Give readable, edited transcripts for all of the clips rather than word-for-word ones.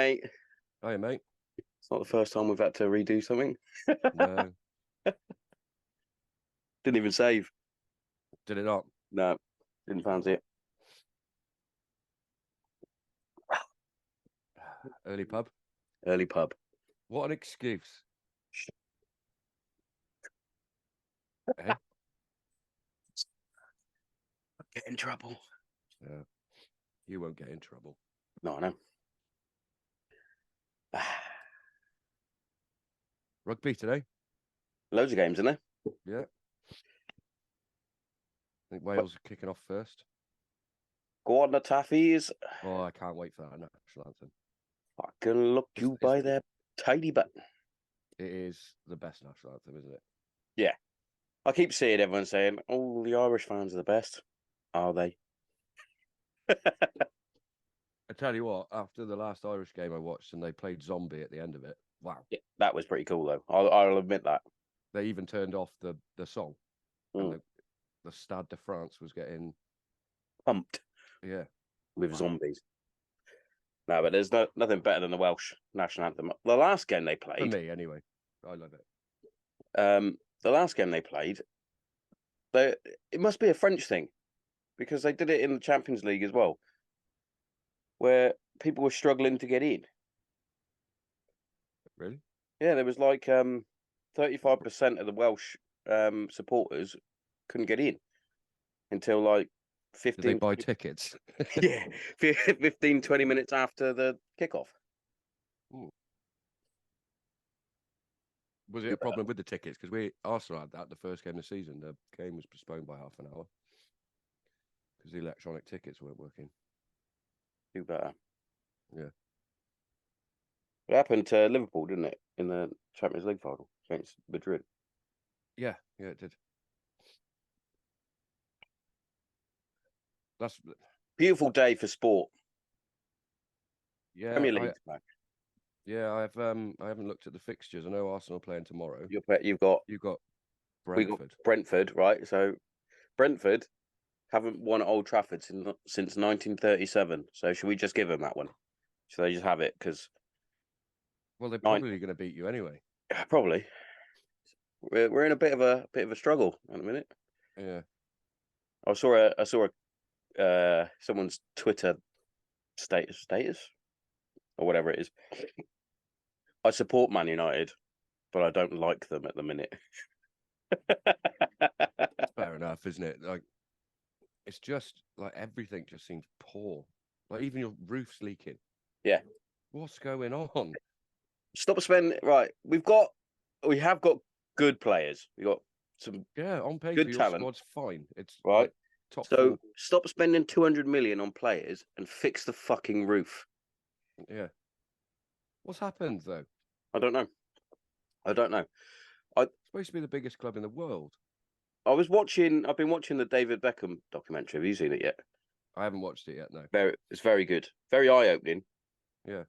mate. Hiya, mate. It's not the first time we've had to redo something. No, Didn't even save. did it not? No, didn't fancy it. Early pub. Early pub. What an excuse. Eh? Get in trouble. Yeah. You won't get in trouble. No, I know. Rugby today? Loads of games, isn't there? Yeah. I think Wales are kicking off first. Go on, the Taffies. Oh, I can't wait for that national anthem. Fucking look you by their tidy butt. It is the best national anthem, isn't it? Yeah. I keep seeing everyone saying, oh, the Irish fans are the best. Are they? I tell you what, after the last Irish game I watched and they played Zombie at the end of it, wow. Yeah, that was pretty cool, though. I'll admit that. They even turned off the song. Mm. And the Stade de France was getting Pumped. Yeah. With zombies. No, but there's nothing better than the Welsh national anthem. The last game they played... For me, anyway. I love it. The last game they played, it must be a French thing, because they did it in the Champions League as well, where people were struggling to get in. Really? Yeah, there was like 35% of the Welsh supporters couldn't get in until like 15... Did they buy tickets? Yeah, 15, 20 minutes after the kickoff. Ooh. Was it a problem with the tickets? Because Arsenal had that the first game of the season. The game was postponed by half an hour because the electronic tickets weren't working. Do better. Yeah. It happened to Liverpool, didn't it, in the Champions League final against Madrid? Yeah, it did. That's beautiful day for sport. Yeah, Premier League's back. Yeah, I haven't looked at the fixtures. I know Arsenal are playing tomorrow. You've got Brentford. We got Brentford, right? So Brentford haven't won at Old Trafford since 1937. So should we just give them that one? Should they just have it? Because they're probably going to beat you anyway. Probably. We're in a bit of a struggle at the minute. Yeah. I saw someone's Twitter status or whatever it is. I support Man United, but I don't like them at the minute. Fair enough, isn't it? Like, it's just like everything just seems poor. Like even your roof's leaking. Yeah. What's going on? Stop spending. Right, we have got good players. We got some on paper good your talent. squad's fine. It's right. Like top so 4. Stop spending 200 million on players and fix the fucking roof. Yeah. What's happened though? I don't know. It's supposed to be the biggest club in the world. I've been watching the David Beckham documentary. Have you seen it yet? I haven't watched it yet, no. It's very good. Very eye-opening. Yeah.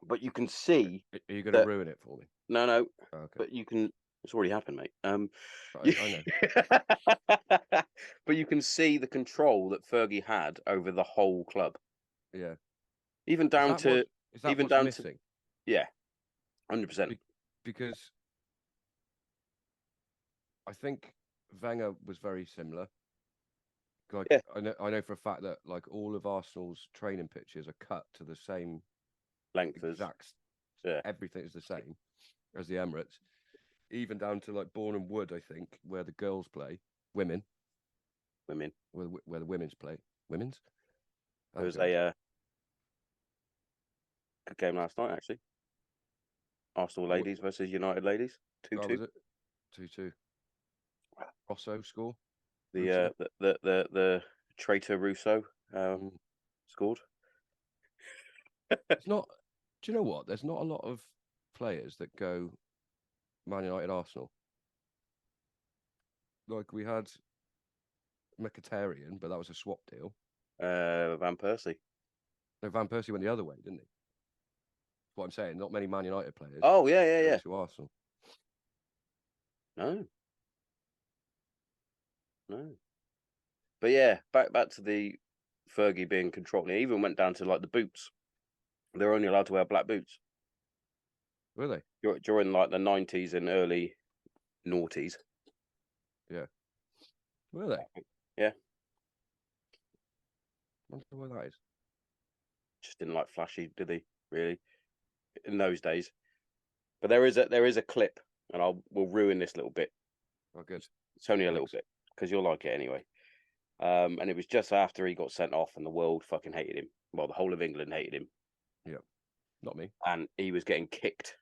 But you can see... Are you going to ruin it for me? No. Oh, okay. But you can... It's already happened, mate. I know. But you can see the control that Fergie had over the whole club. Yeah. Even down to... Is that what's missing? Yeah. 100%. Because I think Wenger was very similar. Like, yeah. I know for a fact that like all of Arsenal's training pitches are cut to the same length, everything is the same as the Emirates, even down to like Bourne Wood, I think, where the girls play, women, where the women's play, women's. There was a good game last night, actually. Arsenal ladies versus United ladies, 2-2. Was it 2-2? Rosso score. The traitor Russo scored. It's not. Do you know what? There's not a lot of players that go Man United, Arsenal. Like we had Mkhitaryan, but that was a swap deal. Van Persie. No, Van Persie went the other way, didn't he? That's what I'm saying. Not many Man United players. Oh yeah. To Arsenal. No. But yeah, back to the Fergie being controlled. It even went down to like the boots. They're only allowed to wear black boots. Were they? During like the 90s and early noughties. Yeah. Were they? Yeah. I wonder why that is. Just didn't like flashy, did he? Really? In those days. But there is a clip, and we'll ruin this little bit. Oh, good. It's only a little bit because you'll like it anyway. And it was just after he got sent off, and the world fucking hated him. Well, the whole of England hated him. Yeah, not me. And he was getting kicked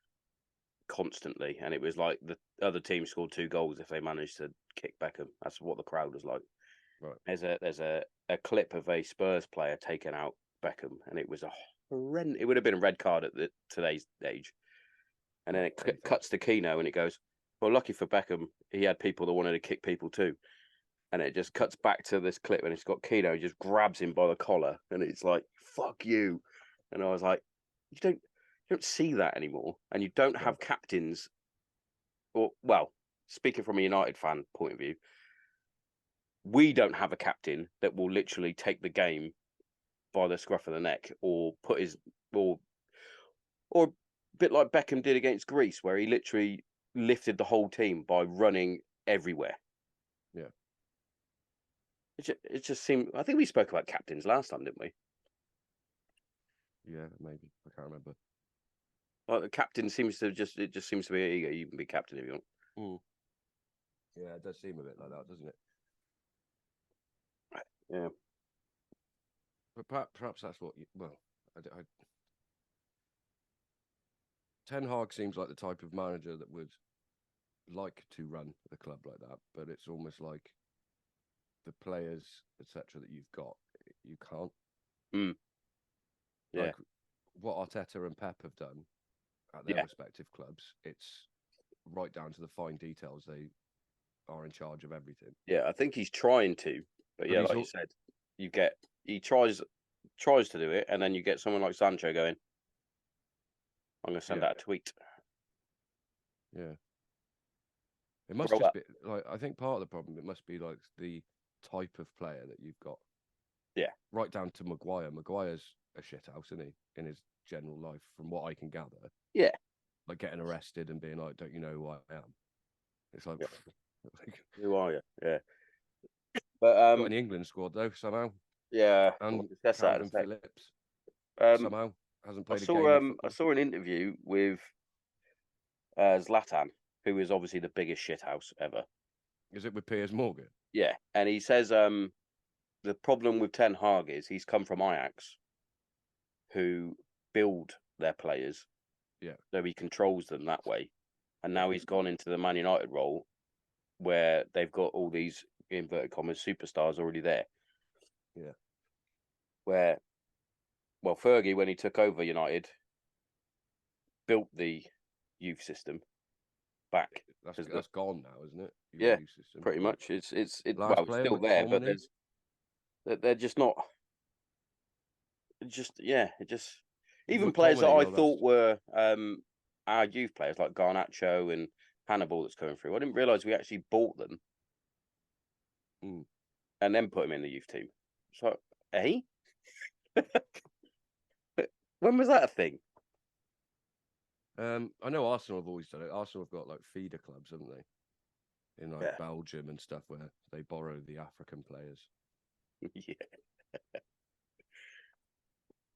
constantly, and it was like the other team scored 2 goals if they managed to kick Beckham. That's what the crowd was like. Right. There's a clip of a Spurs player taking out Beckham, and it was a horrendous. It would have been a red card at today's age. And then it cuts to Keno, and it goes, well, lucky for Beckham, he had people that wanted to kick people too. And it just cuts back to this clip, and it's got Keno, he just grabs him by the collar, and it's like, fuck you. And I was like, you don't see that anymore, and you don't have captains. Or, well, speaking from a United fan point of view, we don't have a captain that will literally take the game by the scruff of the neck, or put his or a bit like Beckham did against Greece, where he literally lifted the whole team by running everywhere. Yeah. It just seemed. I think we spoke about captains last time, didn't we? Yeah, maybe. I can't remember. Like the captain seems to it just seems to be you can be captain if you want. Mm. Yeah, it does seem a bit like that, doesn't it? Yeah. But perhaps that's what Ten Hag seems like the type of manager that would like to run the club like that, but it's almost like the players, etc., that you've got, you can't. Mm. Yeah. Like what Arteta and Pep have done at their respective clubs, it's right down to the fine details. They are in charge of everything. Yeah, I think he's trying to, but yeah, like you said, he tries to do it, and then you get someone like Sancho going, I'm going to send out a tweet. Yeah. It must just be like, I think part of the problem, it must be like the type of player that you've got. Yeah. Right down to Maguire. Maguire's a shithouse, isn't he? In his general life, from what I can gather. Yeah. Like getting arrested and being like, don't you know who I am? It's like, who are you? Yeah. But got in the England squad though, somehow. Yeah. And that's Calvin Phillips. Somehow hasn't played a game. I saw an interview with Zlatan, who is obviously the biggest shithouse ever. Is it with Piers Morgan? Yeah, and he says the problem with Ten Hag is he's come from Ajax, who build their players. Yeah. So he controls them that way, and now he's gone into the Man United role, where they've got all these inverted commas superstars already there. Yeah. Where, well, Fergie, when he took over United, built the youth system back. That's gone now, isn't it? Yeah, pretty much. It's still there, but they're just not. Even players that I thought were our youth players like Garnacho and Hannibal that's coming through. I didn't realise we actually bought them and then put them in the youth team. So, when was that a thing? I know Arsenal have always done it. Arsenal have got like feeder clubs, haven't they? In like Belgium and stuff, where they borrow the African players. Yeah.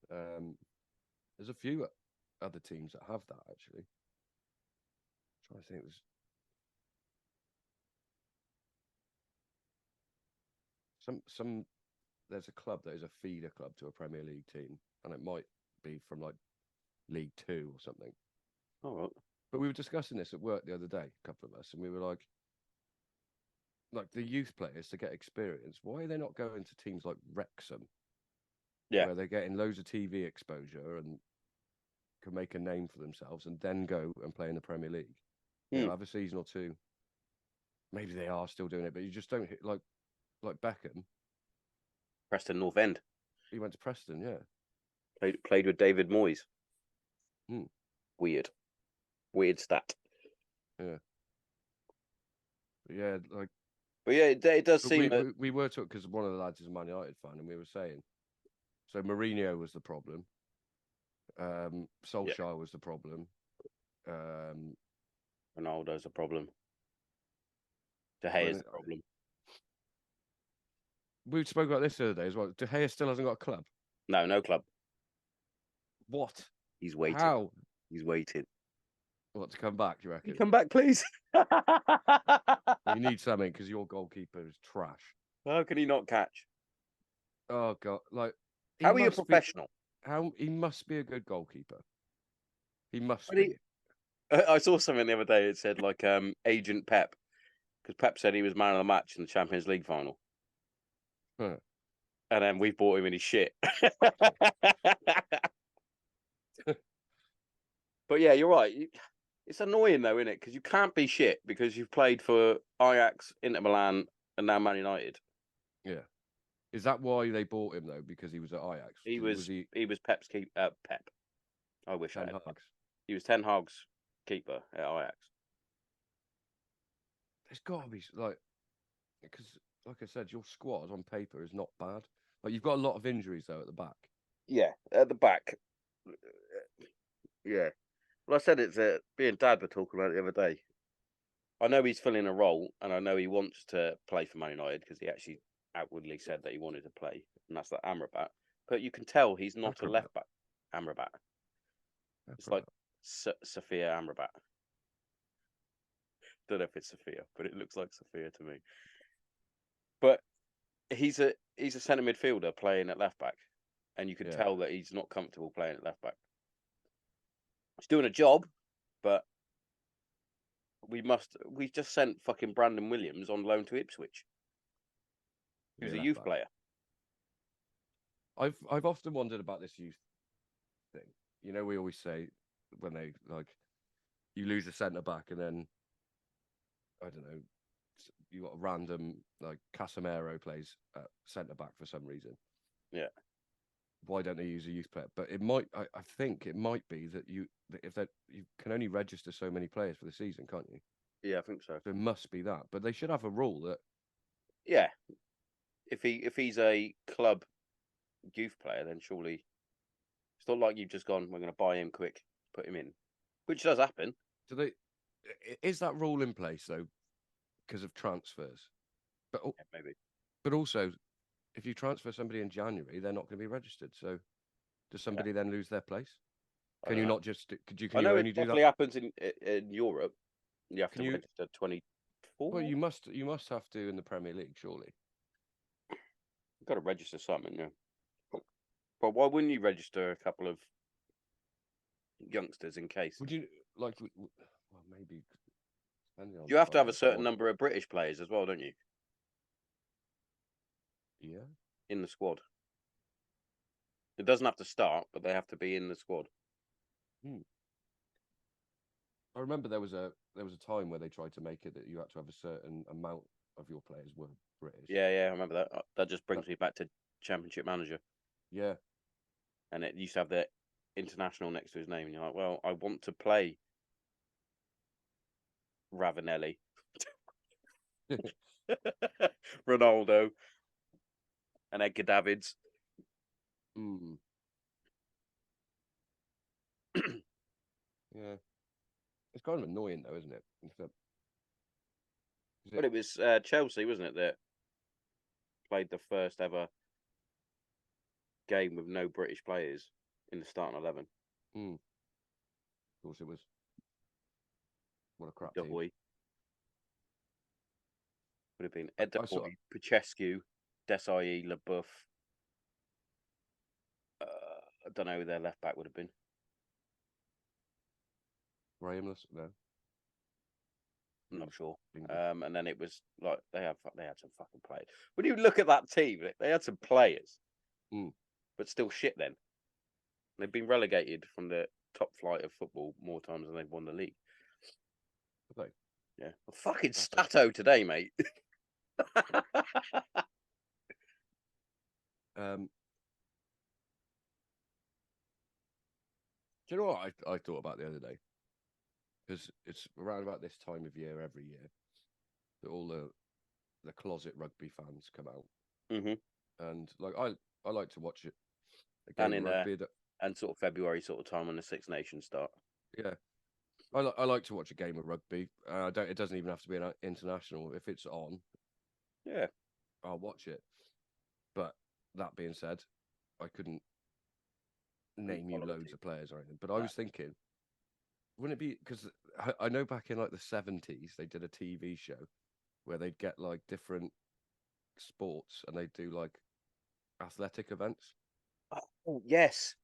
There's a few other teams that have that actually. I'm trying to think. There's a club that is a feeder club to a Premier League team, and it might be from like League 2 or something. All right. But we were discussing this at work the other day, a couple of us, and we were like the youth players to get experience. Why are they not going to teams like Wrexham? Yeah, where they're getting loads of TV exposure and can make a name for themselves, and then go and play in the Premier League. They'll have a season or two. Maybe they are still doing it, but you just don't hit like Beckham. Preston North End. He went to Preston, yeah. Played with David Moyes. Weird stat. Yeah. But yeah, like. But yeah, it does seem that we were talking because one of the lads is a Man United fan, and we were saying, so Mourinho was the problem, Solskjaer was the problem. Ronaldo's a problem. De Gea's the problem. We spoke about this the other day as well. De Gea still hasn't got a club. No club. What? He's waiting. How? He's waiting. What, to come back, you reckon? You come back, please. You need something because your goalkeeper is trash. How can he not catch? Oh God! Like, how are you a professional? He must be a good goalkeeper. He must But be. I saw something the other day. It said like Agent Pep, because Pep said he was man of the match in the Champions League final. Huh. And then we bought him and he's shit. But yeah, you're right. It's annoying though, isn't it? Because you can't be shit because you've played for Ajax, Inter Milan, and now Man United. Yeah. Is that why they bought him though? Because he was at Ajax. He was Pep's keeper. Pep. I wish I had. He was Ten Hag's keeper at Ajax. There's got to be like, because like I said, your squad on paper is not bad. Like, you've got a lot of injuries though at the back. Yeah, at the back. Yeah. Well, I said it's being Dad were talking about it the other day. I know he's filling a role, and I know he wants to play for Man United because he actually outwardly said that he wanted to play, and that's that Amrabat. But you can tell he's not a left back. Amrabat. It's like Sophia Amrabat. Don't know if it's Sophia, but it looks like Sophia to me. But he's a centre midfielder playing at left back, and you can tell that he's not comfortable playing at left back. He's doing a job, but we just sent fucking Brandon Williams on loan to Ipswich. He was a youth player. I've often wondered about this youth thing. You know, we always say when they you lose a centre back and then I don't know, you got a random like Casemiro plays at centre back for some reason. Yeah. Why don't they use a youth player? But it might. I think it might be that you can only register so many players for the season, can't you? Yeah, I think so. So it must be that. But they should have a rule that. Yeah. If he's a club youth player, then surely it's not like you've just gone, we're going to buy him quick, put him in, which does happen. Is that rule in place though, because of transfers? But yeah, maybe. But also, if you transfer somebody in January, they're not going to be registered. So, does somebody then lose their place? Can you not just? Can you only do that? It definitely happens in Europe. You have to register 24. Well, you must have to in the Premier League, surely. You've got to register something, yeah. But why wouldn't you register a couple of youngsters in case? Would you like? Well, maybe. You have to have a certain number of British players as well, don't you? Yeah. In the squad. It doesn't have to start, but they have to be in the squad. I remember there was a time where they tried to make it that you had to have a certain amount of your players were British. Yeah, I remember that. That just brings me back to Championship Manager. Yeah. And it used to have the international next to his name, and you're like, well, I want to play Ravanelli, Ronaldo, and Edgar Davids. Yeah. It's kind of annoying though, isn't it? But it was Chelsea, wasn't it, that played the first ever game with no British players in the starting 11. Of course it was. What a crap team. Would have been Ed Dehoy, Pachescu, Desai, LeBouf. I don't know who their left back would have been. Grahamless? No. I'm not sure. And then it was like they had some fucking players. When you look at that team, they had some players, but still shit. Then they've been relegated from the top flight of football more times than they've won the league. Okay. Yeah, well, fucking Stato today, mate. Do you know what I thought about the other day? Because it's around about this time of year every year that all the closet rugby fans come out, and like I like to watch it. And And sort of February sort of time when the Six Nations start. Yeah. I like to watch a game of rugby. It doesn't even have to be an international. If it's on, Yeah. I'll watch it. But that being said, I couldn't name you follow the loads team. of players or anything. But I No. was thinking, wouldn't it be, because I know back in like the 70s they did a TV show where they'd get like different sports and they'd do like athletic events. Oh, yes.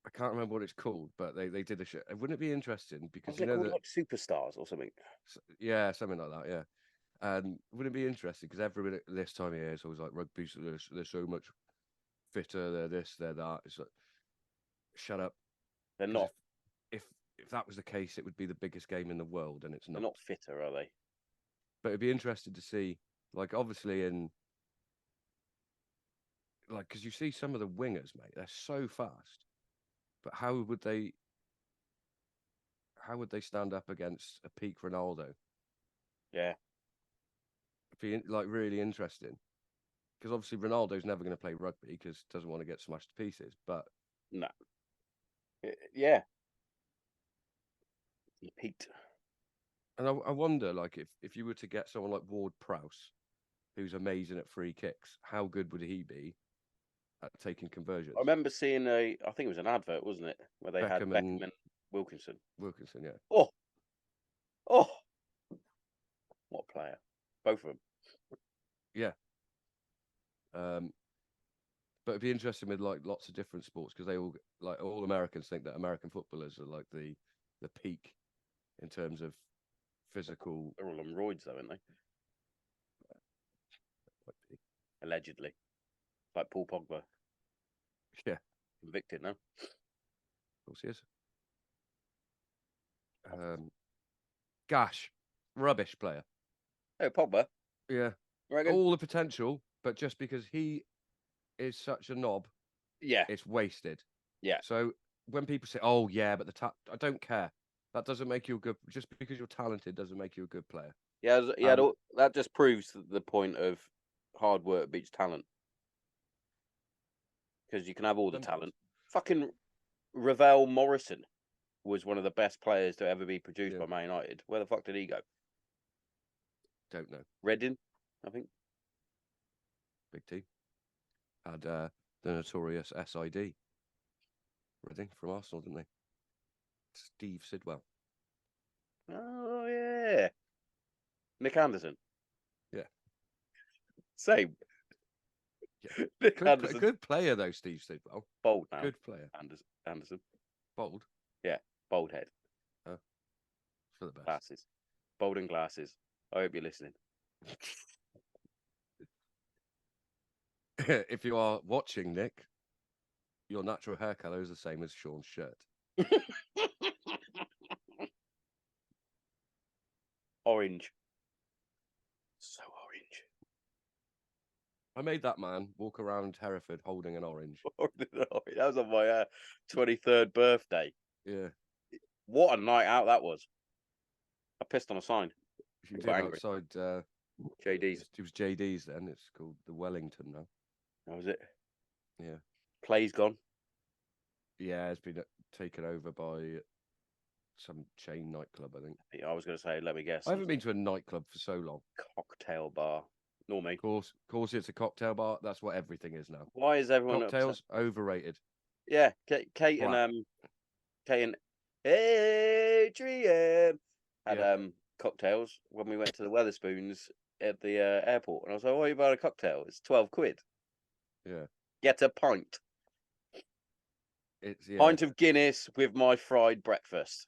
I can't remember what it's called, but they did a show. Wouldn't it be interesting because Wasn't you it know called that, like Superstars or something? yeah, something like that, yeah. And wouldn't it be interesting because everybody this time of year is always like rugby, so they're so much fitter, they're this, they're that. It's like, shut up. They're 'Cause not. if that was the case, it would be the biggest game in the world, and it's They're not. not fitter, are they? But it'd be interesting to see, like, obviously in like, because you see some of the wingers, mate, they're so fast. But how would they stand up against a peak Ronaldo? Yeah. It'd be like really interesting. Because obviously Ronaldo's never going to play rugby because he doesn't want to get smashed to pieces. But No. Yeah. He peaked. and I wonder, like, if you were to get someone like Ward Prowse, who's amazing at free kicks, how good would he be at taking conversions? I remember seeing I think it was an advert, wasn't it? Where they had Beckham Beckham and and Wilkinson. Wilkinson, yeah. Oh, oh, what a player. Both of them. Yeah. But it'd be interesting with like lots of different sports because they all Americans think that American footballers are like the peak in terms of physical. They're all on roids, though, aren't they? Allegedly. Like Paul Pogba. Yeah, Convicted now. of course he is. Gash, rubbish player. Oh, Pogba. Yeah, Reckon? all the potential, but just because he is such a knob, Yeah. it's wasted. Yeah. So when people say, "Oh yeah," but I don't care. That doesn't make you a good. Just because you're talented doesn't make you a good player. Yeah, that just proves the point of hard work beats talent. Because you can have all the talent. Fucking Ravel Morrison was one of the best players to ever be produced by Man United. Where the fuck did he go? Don't know. Reading, I think. Big team. Had the notorious SID. Reading from Arsenal, didn't they? Steve Sidwell. Oh, yeah. Nick Anderson. Yeah. Same. Yeah. Nick Anderson. Good player, though, Steve Sidwell. Bold now. Good player. Anderson. Bold? Yeah. Bold head. Oh. For the best. Glasses. Bold and glasses. I hope you're listening. If you are watching, Nick, your natural hair colour is the same as Sean's shirt. Orange. So orange. I made that man walk around Hereford holding an orange. That was on my 23rd birthday. Yeah. What a night out that was. I pissed on a sign. You did outside JD's. It was JD's then. It's called the Wellington now. That was it. Yeah. Play's gone. Yeah, it's been taken over by some chain nightclub, I think. I was going to say, let me guess. I haven't been to a nightclub for so long. Cocktail bar. Nor me. Of course, it's a cocktail bar. That's what everything is now. Why is everyone Cocktails upset? overrated. Yeah, Kate and Adrian had cocktails when we went to the Weatherspoons at the airport, and I was like, "Why are you buying a cocktail? It's 12 quid. Yeah, Get a pint. it's Pint of Guinness with my fried breakfast.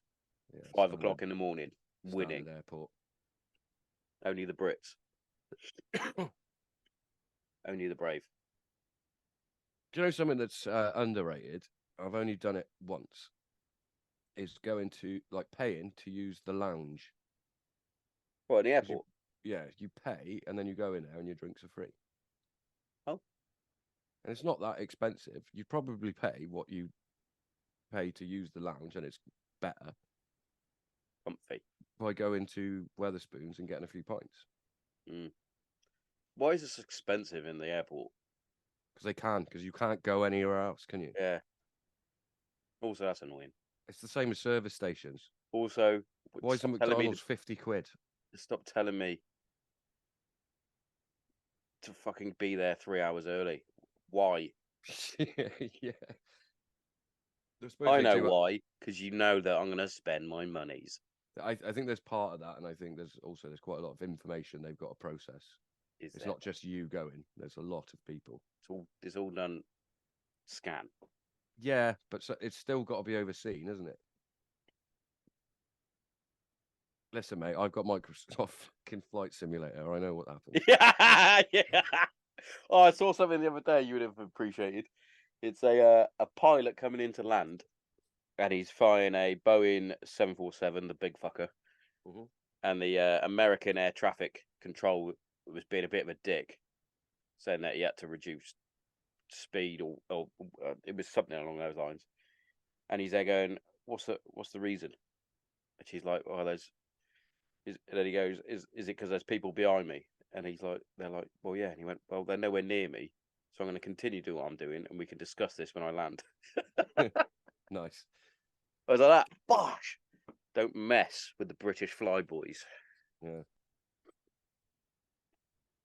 Yeah, 5 o'clock in the morning. Winning. Airport. Only the Brits. Only the brave. Do you know something that's underrated? I've only done it once. Is going to paying to use the lounge. What, in the airport? You pay and then you go in there and your drinks are free. Oh. And it's not that expensive. You probably pay what you pay to use the lounge, and it's better Comfy. by going to Weatherspoons and getting a few pints. Mm. Why is this expensive in the airport? Because you can't go anywhere else, can you? Yeah. Also, that's annoying. It's the same as service stations. Also, Why isn't McDonald's 50 quid? stop telling me to fucking be there 3 hours early. Why? Yeah. I suppose I they know do. why, because you know that I'm going to spend my monies. I think there's part of that, and I think there's quite a lot of information they've got to process. Is It's there? not just you going. There's a lot of people. It's all done scan. Yeah, but it's still got to be overseen, isn't it? Listen, mate, I've got Microsoft fucking Flight Simulator. I know what happens. Yeah, yeah. Oh, I saw something the other day you would have appreciated. It's a pilot coming into land, and he's flying a Boeing 747, the big fucker, Mm-hmm. and the American air traffic control was being a bit of a dick, saying that he had to reduce speed or it was something along those lines. And he's there going, "What's the reason?" And she's like, "Oh, and then he goes, "Is it because there's people behind me?" And they're like, "Well, yeah." And he went, "Well, they're nowhere near me, so I'm going to continue doing what I'm doing, and we can discuss this when I land." Nice. I was like, "That bosh! Don't mess with the British flyboys." Yeah.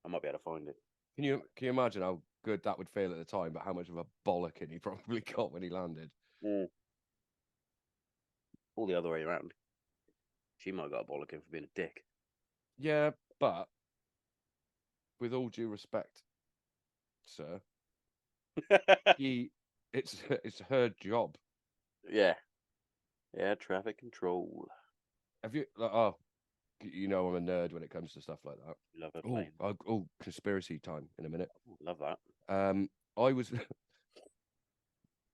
I might be able to find it. Can you imagine how good that would feel at the time, but how much of a bollocking he probably got when he landed? Mm. All the other way around. She might have got a bollocking for being a dick. Yeah, but with all due respect, sir, it's her job. Yeah. Yeah, traffic control. Have you oh, you know I'm a nerd when it comes to stuff like that. Love a Oh, plane. conspiracy time in a minute. Love that. I was,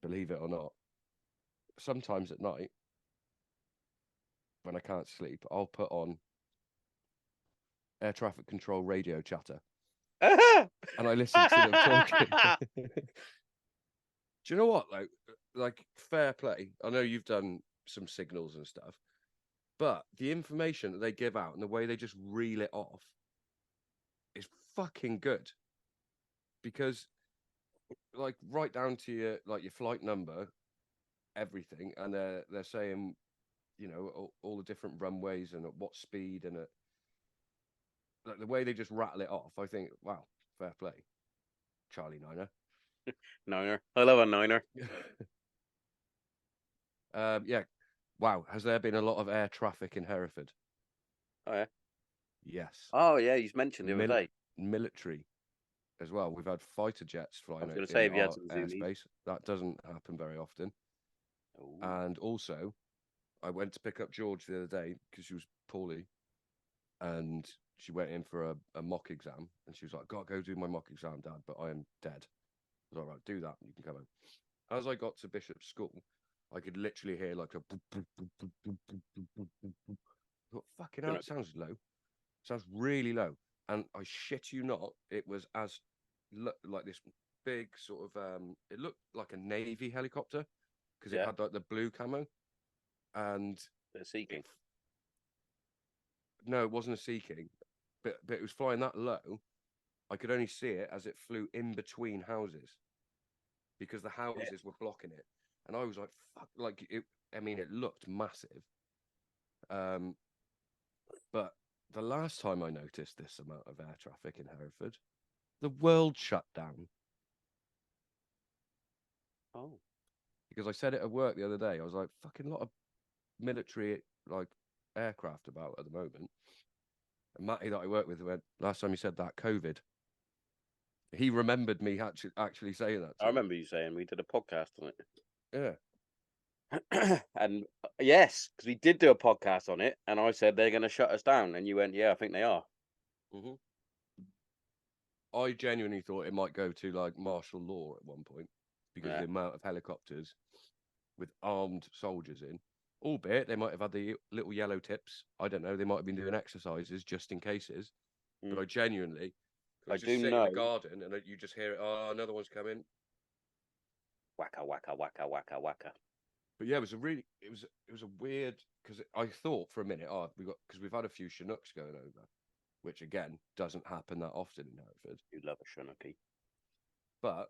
believe it or not, sometimes at night when I can't sleep, I'll put on air traffic control radio chatter and I listen to them talking. Do you know what? Like fair play. I know you've done some signals and stuff, but the information that they give out and the way they just reel it off is fucking good. Because like right down to your flight number, everything, and they're saying, you know, all the different runways and at what speed and like the way they just rattle it off. I think, wow, fair play, Charlie Niner. Niner. I love a niner. Yeah. Wow. Has there been a lot of air traffic in Hereford? Oh yeah. Yes. Oh yeah, you mentioned the other day. Military as well. We've had fighter jets I flying was going to say in if you had our some zoomies. airspace. That doesn't happen very often. Ooh. And also, I went to pick up George the other day because she was poorly, and she went in for a mock exam, and she was like, "Gotta go do my mock exam, Dad, but I am dead." I was like, "Right, do that, and you can come home." As I got to Bishop's school, I could literally hear like a fucking hell, it sounds low. Sounds really low. And I shit you not, it was like this big sort of it looked like a Navy helicopter because it had like the blue camo. And the Sea King. No, it wasn't a Sea King, but it was flying that low. I could only see it as it flew in between houses because the houses were blocking it. And I was like, fuck, like it. I mean, it looked massive. But the last time I noticed this amount of air traffic in Hereford, the world shut down. Oh. Because I said it at work the other day. I was like, fucking lot of military like aircraft about at the moment. And Matty that I work with went, last time you said that, COVID. He remembered me actually saying that. I remember you saying we did a podcast on it. Yeah. And yes, because we did do a podcast on it, and I said they're going to shut us down, and you went, "Yeah, I think they are." Mm-hmm. I genuinely thought it might go to like martial law at one point because of the amount of helicopters with armed soldiers in. Albeit they might have had the little yellow tips. I don't know. They might have been doing exercises just in cases. But I genuinely, I just do sit know. in the garden and you just hear it. Oh, another one's coming. Wacka wacka wacka wacka wacka. But yeah, it was a weird because I thought for a minute, oh, we've had a few Chinooks going over, which again doesn't happen that often in Hereford. You love a Shunucky. But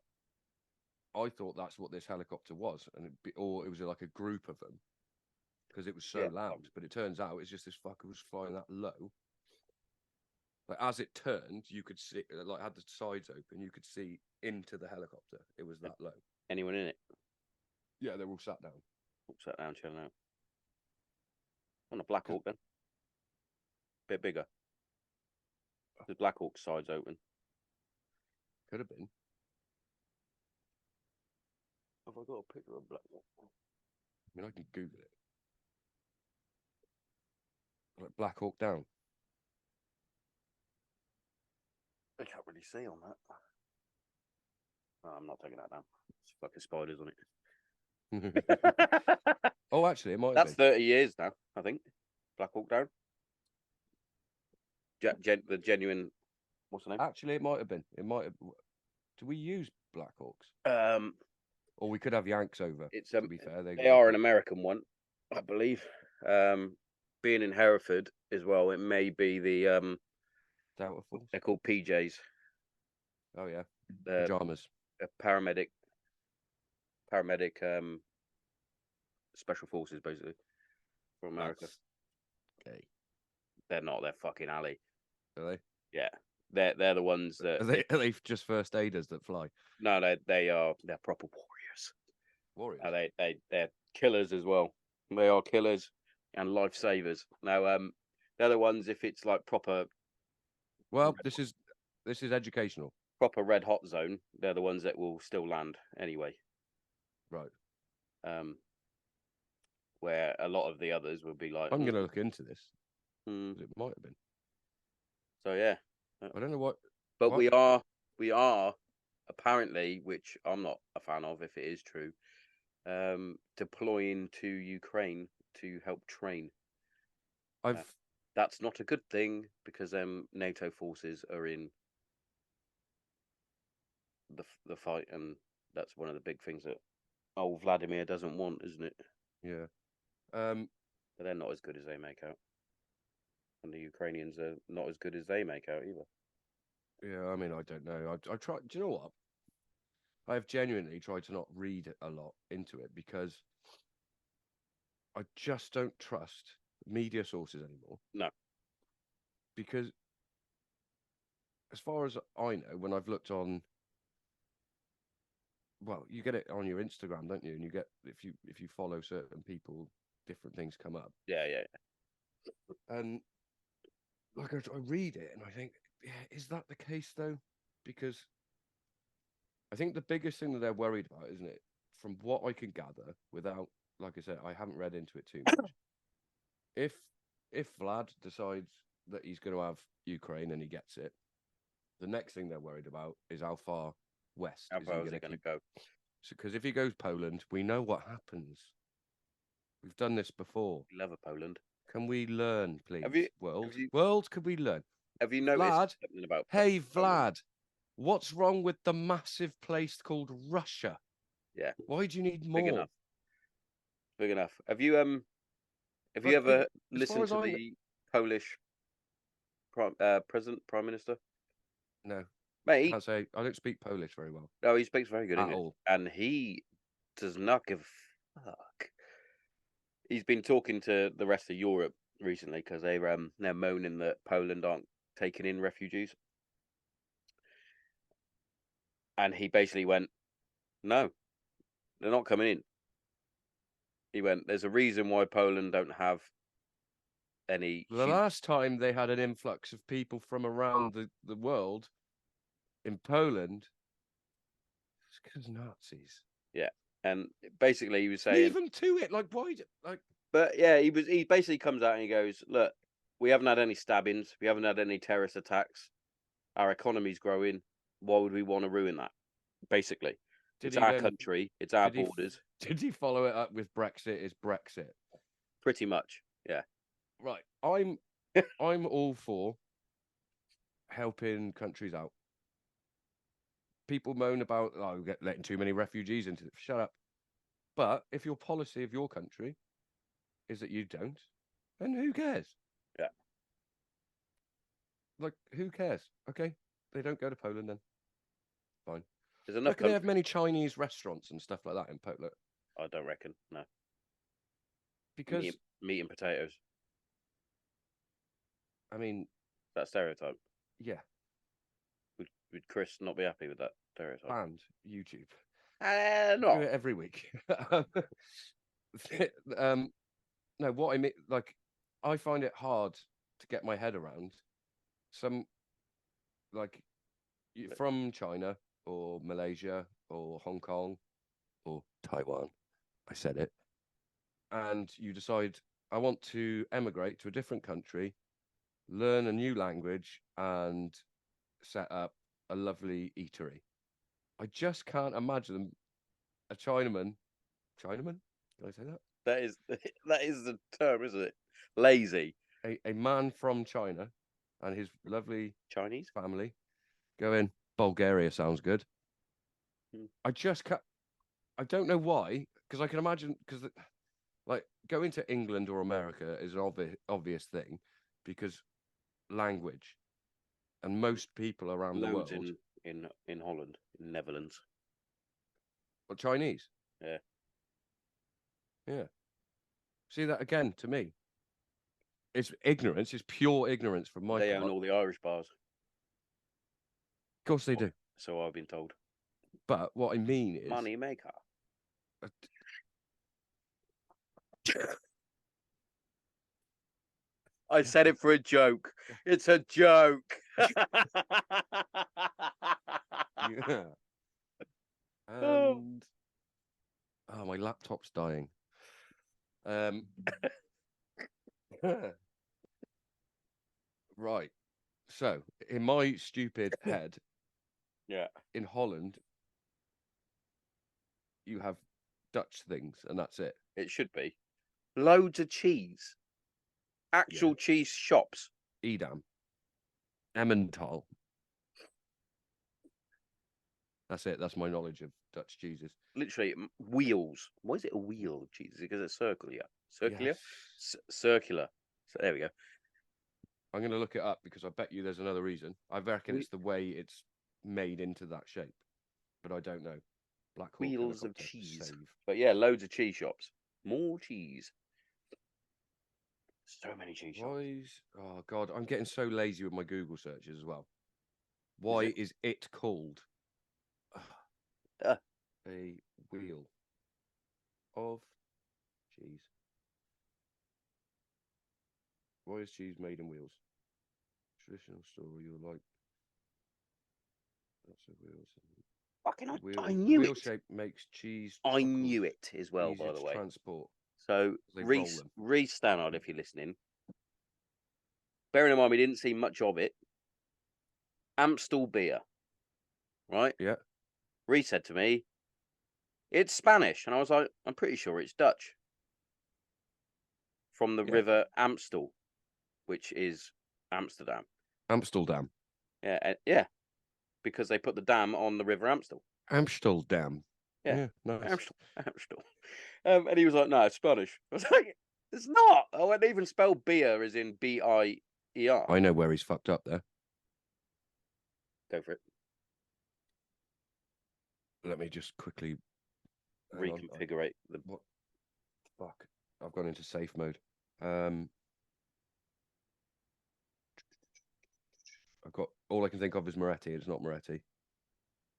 I thought that's what this helicopter was, or it was like a group of them because it was so loud. But it turns out it's just this fucker was flying that low. Like as it turned, you could see, like had the sides open, you could see into the helicopter. It was that low. Anyone in it? Yeah, they're all sat down. All sat down, chilling out. On a Black Hawk then. Bit bigger. The Black Hawk sides open. Could have been. Have I got a picture of Black Hawk? I mean, I can Google it. Like Black Hawk Down. I can't really see on that. Oh, I'm not taking that down. It's fucking spiders on it. Oh, actually, it might have That's been. 30 years now, I think. Black Hawk Down. The genuine. What's the name? Actually, it might have been. It might have. Do we use Black Hawks? Or we could have Yanks over. It's to be fair, they are an American one, I believe. Being in Hereford as well, it may be the Delta Force. They're called PJs. Oh yeah, pajamas. Paramedic. Special forces, basically, from America. Okay. They're not. They're fucking alley. Are they? Yeah, they're the ones that. Are they just first aiders that fly? No, they're proper warriors. Warriors. They're killers as well. They are killers and lifesavers. Now, they're the ones if it's like proper. Well, this is educational. Proper red hot zone. They're the ones that will still land anyway. Right. Where a lot of the others will be like. I'm going to look into this. Mm. It might have been. So yeah. I don't know what. But we are apparently, which I'm not a fan of, if it is true, deploying to Ukraine to help train. That's not a good thing because NATO forces are in the fight, and that's one of the big things that old Vladimir doesn't want, isn't it? Yeah. But they're not as good as they make out, and the Ukrainians are not as good as they make out either. Yeah, I mean, I don't know. I try. Do you know what? I have genuinely tried to not read a lot into it because I just don't trust media sources anymore. No. Because as far as I know, when I've looked on, well, you get it on your Instagram, don't you? And you get if you follow certain people, different things come up. Yeah. And like I read it and I think, yeah, is that the case though? Because I think the biggest thing that they're worried about, isn't it? From what I can gather, without, like I said, I haven't read into it too much. If Vlad decides that he's going to have Ukraine and he gets it, the next thing they're worried about is how far west How far is he going to go? So, because if he goes Poland, we know what happens. We've done this before. We love a Poland. Can we learn, please? World, can we learn? Have you noticed something about Hey, Poland? Vlad, what's wrong with the massive place called Russia? Yeah. Why do you need more? Big enough. Have you ever listened to the Polish prime minister? No. Mate, Can't say. I don't speak Polish very well. No, he speaks very good at English, all. and he does not give a fuck. He's been talking to the rest of Europe recently because they're moaning that Poland aren't taking in refugees, and he basically went, "No, they're not coming in." He went, "There's a reason why Poland don't have any." The last time they had an influx of people from around the world in Poland, it's because Nazis. Yeah, and basically he was saying, leave them to it. Like why? Like, but yeah, he basically comes out and he goes, "Look, we haven't had any stabbings, we haven't had any terrorist attacks. Our economy's growing. Why would we want to ruin that?" Basically, it's our country, it's our borders. Did he follow it up with Brexit is Brexit? Pretty much, yeah. Right. I'm all for helping countries out. People moan about letting too many refugees into it. Shut up. But if your policy of your country is that you don't, then who cares? Yeah. Like, who cares? Okay, they don't go to Poland then. Fine. There's enough Reckon they have countries. many Chinese restaurants and stuff like that in Poland? I don't reckon. No. Because Meat and potatoes. I mean, That stereotype. yeah, Would Chris not be happy with that stereotype? banned YouTube. No. Do it every week. No, what I mean, like, I find it hard to get my head around some, like, from China or Malaysia or Hong Kong or Taiwan. I said it. And you decide, I want to emigrate to a different country, learn a new language, and set up a lovely eatery. I just can't imagine a Chinaman. Chinaman? Can I say that? That is the term, isn't it? Lazy. A man from China and his lovely Chinese? family go in. Bulgaria sounds good. I just can't. I don't know why, because I can imagine, because like going to England or America is an obvious thing, because language, and most people around the Loads world in Holland, in Netherlands. are Chinese. Yeah. Yeah. See that again to me. It's ignorance. It's pure ignorance from my They part. own all the Irish bars. Of course they do. So I've been told. But what I mean is, Money maker. I said it for a joke. It's a joke. yeah. And oh, my laptop's dying. Right. So, in my stupid head, Yeah. in Holland, you have Dutch things, and that's it. It should be. Loads of cheese. Actual cheese shops. Edam, Emmental. That's it. That's my knowledge of Dutch cheeses. Literally wheels. Why is it a wheel of cheese? Because it's circular. Circular? Yes. Circular. So there we go. I'm going to look it up because I bet you there's another reason. I reckon it's the way it's made into that shape, but I don't know. Black Hawk Wheels of helicopter, cheese. save. But yeah, loads of cheese shops. More cheese. So many cheese shops. Why is... Oh, God, I'm getting so lazy with my Google searches as well. Why is it called a wheel of cheese? Why is cheese made in wheels? Traditional story, you're like... That's a wheels. Fucking Wheel, I knew wheel it. shape makes cheese. I knew it as well, by the way. Transport. So They Reese roll them. Stannard, if you're listening, bearing in mind we didn't see much of it. Amstel beer, right? Yeah. Reese said to me, "It's Spanish," and I was like, "I'm pretty sure it's Dutch." From the river Amstel, which is Amsterdam. Amsterdam. Yeah, yeah, because they put the dam on the river Amstel. Amsterdam. Yeah, nice. Amstel. And he was like, "No, it's Spanish." I was like, "It's not." I wouldn't even spell beer as in B-I-E-R. I know where he's fucked up there. Go for it. Let me just quickly Reconfigure the. What? Fuck! I've gone into safe mode. I've got all I can think of is Moretti. It's not Moretti.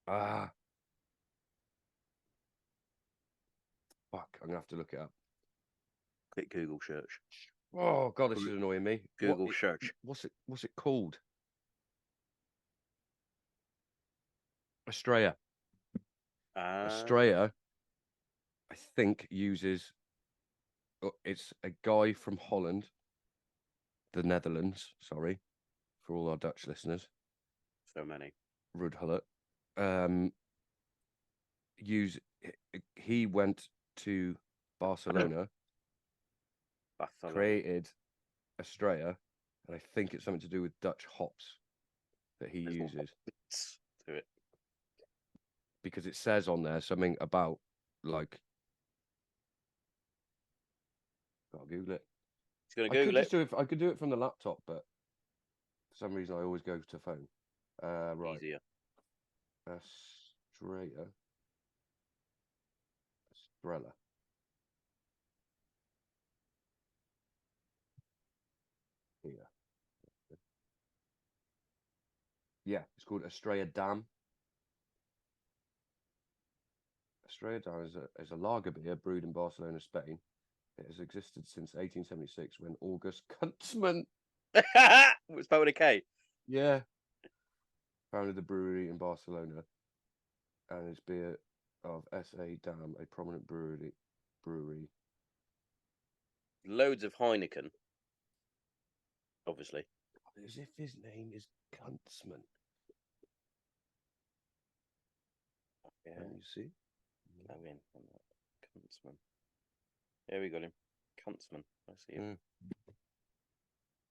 Ah. Fuck! I'm gonna have to look it up. Quick Google search. Oh God, this is annoying me. Google search. What's it called? Estrella. Estrella, I think, uses. It's a guy from Holland, the Netherlands. Sorry, for all our Dutch listeners. So many. Rudhullet. He went to Barcelona, created Estrella, and I think it's something to do with Dutch hops that he uses. To it. Because it says on there something about, like, I'll Google it. He's gonna Google it. I could do it from the laptop, but for some reason I always go to phone. Right. Easier. Estrella. Here. Yeah, it's called Estrella Dam. Estrella Dam is a lager beer brewed in Barcelona, Spain. It has existed since 1876 when August Kuntzmann. It's spelled with a K. Yeah. Founded the brewery in Barcelona. And it's beer of S.A. Dam, a prominent brewery. Loads of Heineken. Obviously. As if his name is Kuntzmann. Yeah. Can you see? Go in. Kuntzmann. Yeah, we got him. Kuntzmann. I see him.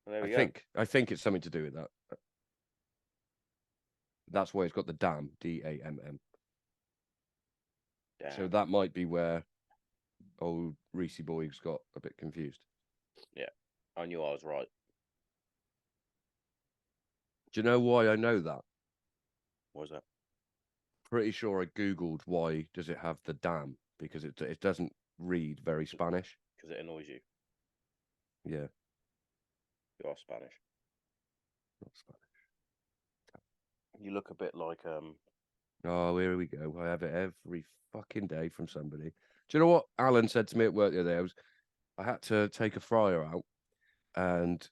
Well, there we go. I think it's something to do with that. That's why it's got the dam, D-A-M-M. Damn. So that might be where old Reese Boys got a bit confused. Yeah, I knew I was right. Do you know why I know that? What was that? Pretty sure I Googled why does it have the dam, because it doesn't read very Spanish. Because it annoys you. Yeah. You are Spanish. Not Spanish. You look a bit like Oh, here we go. I have it every fucking day from somebody. Do you know what Alan said to me at work the other day? I had to take a fryer out, and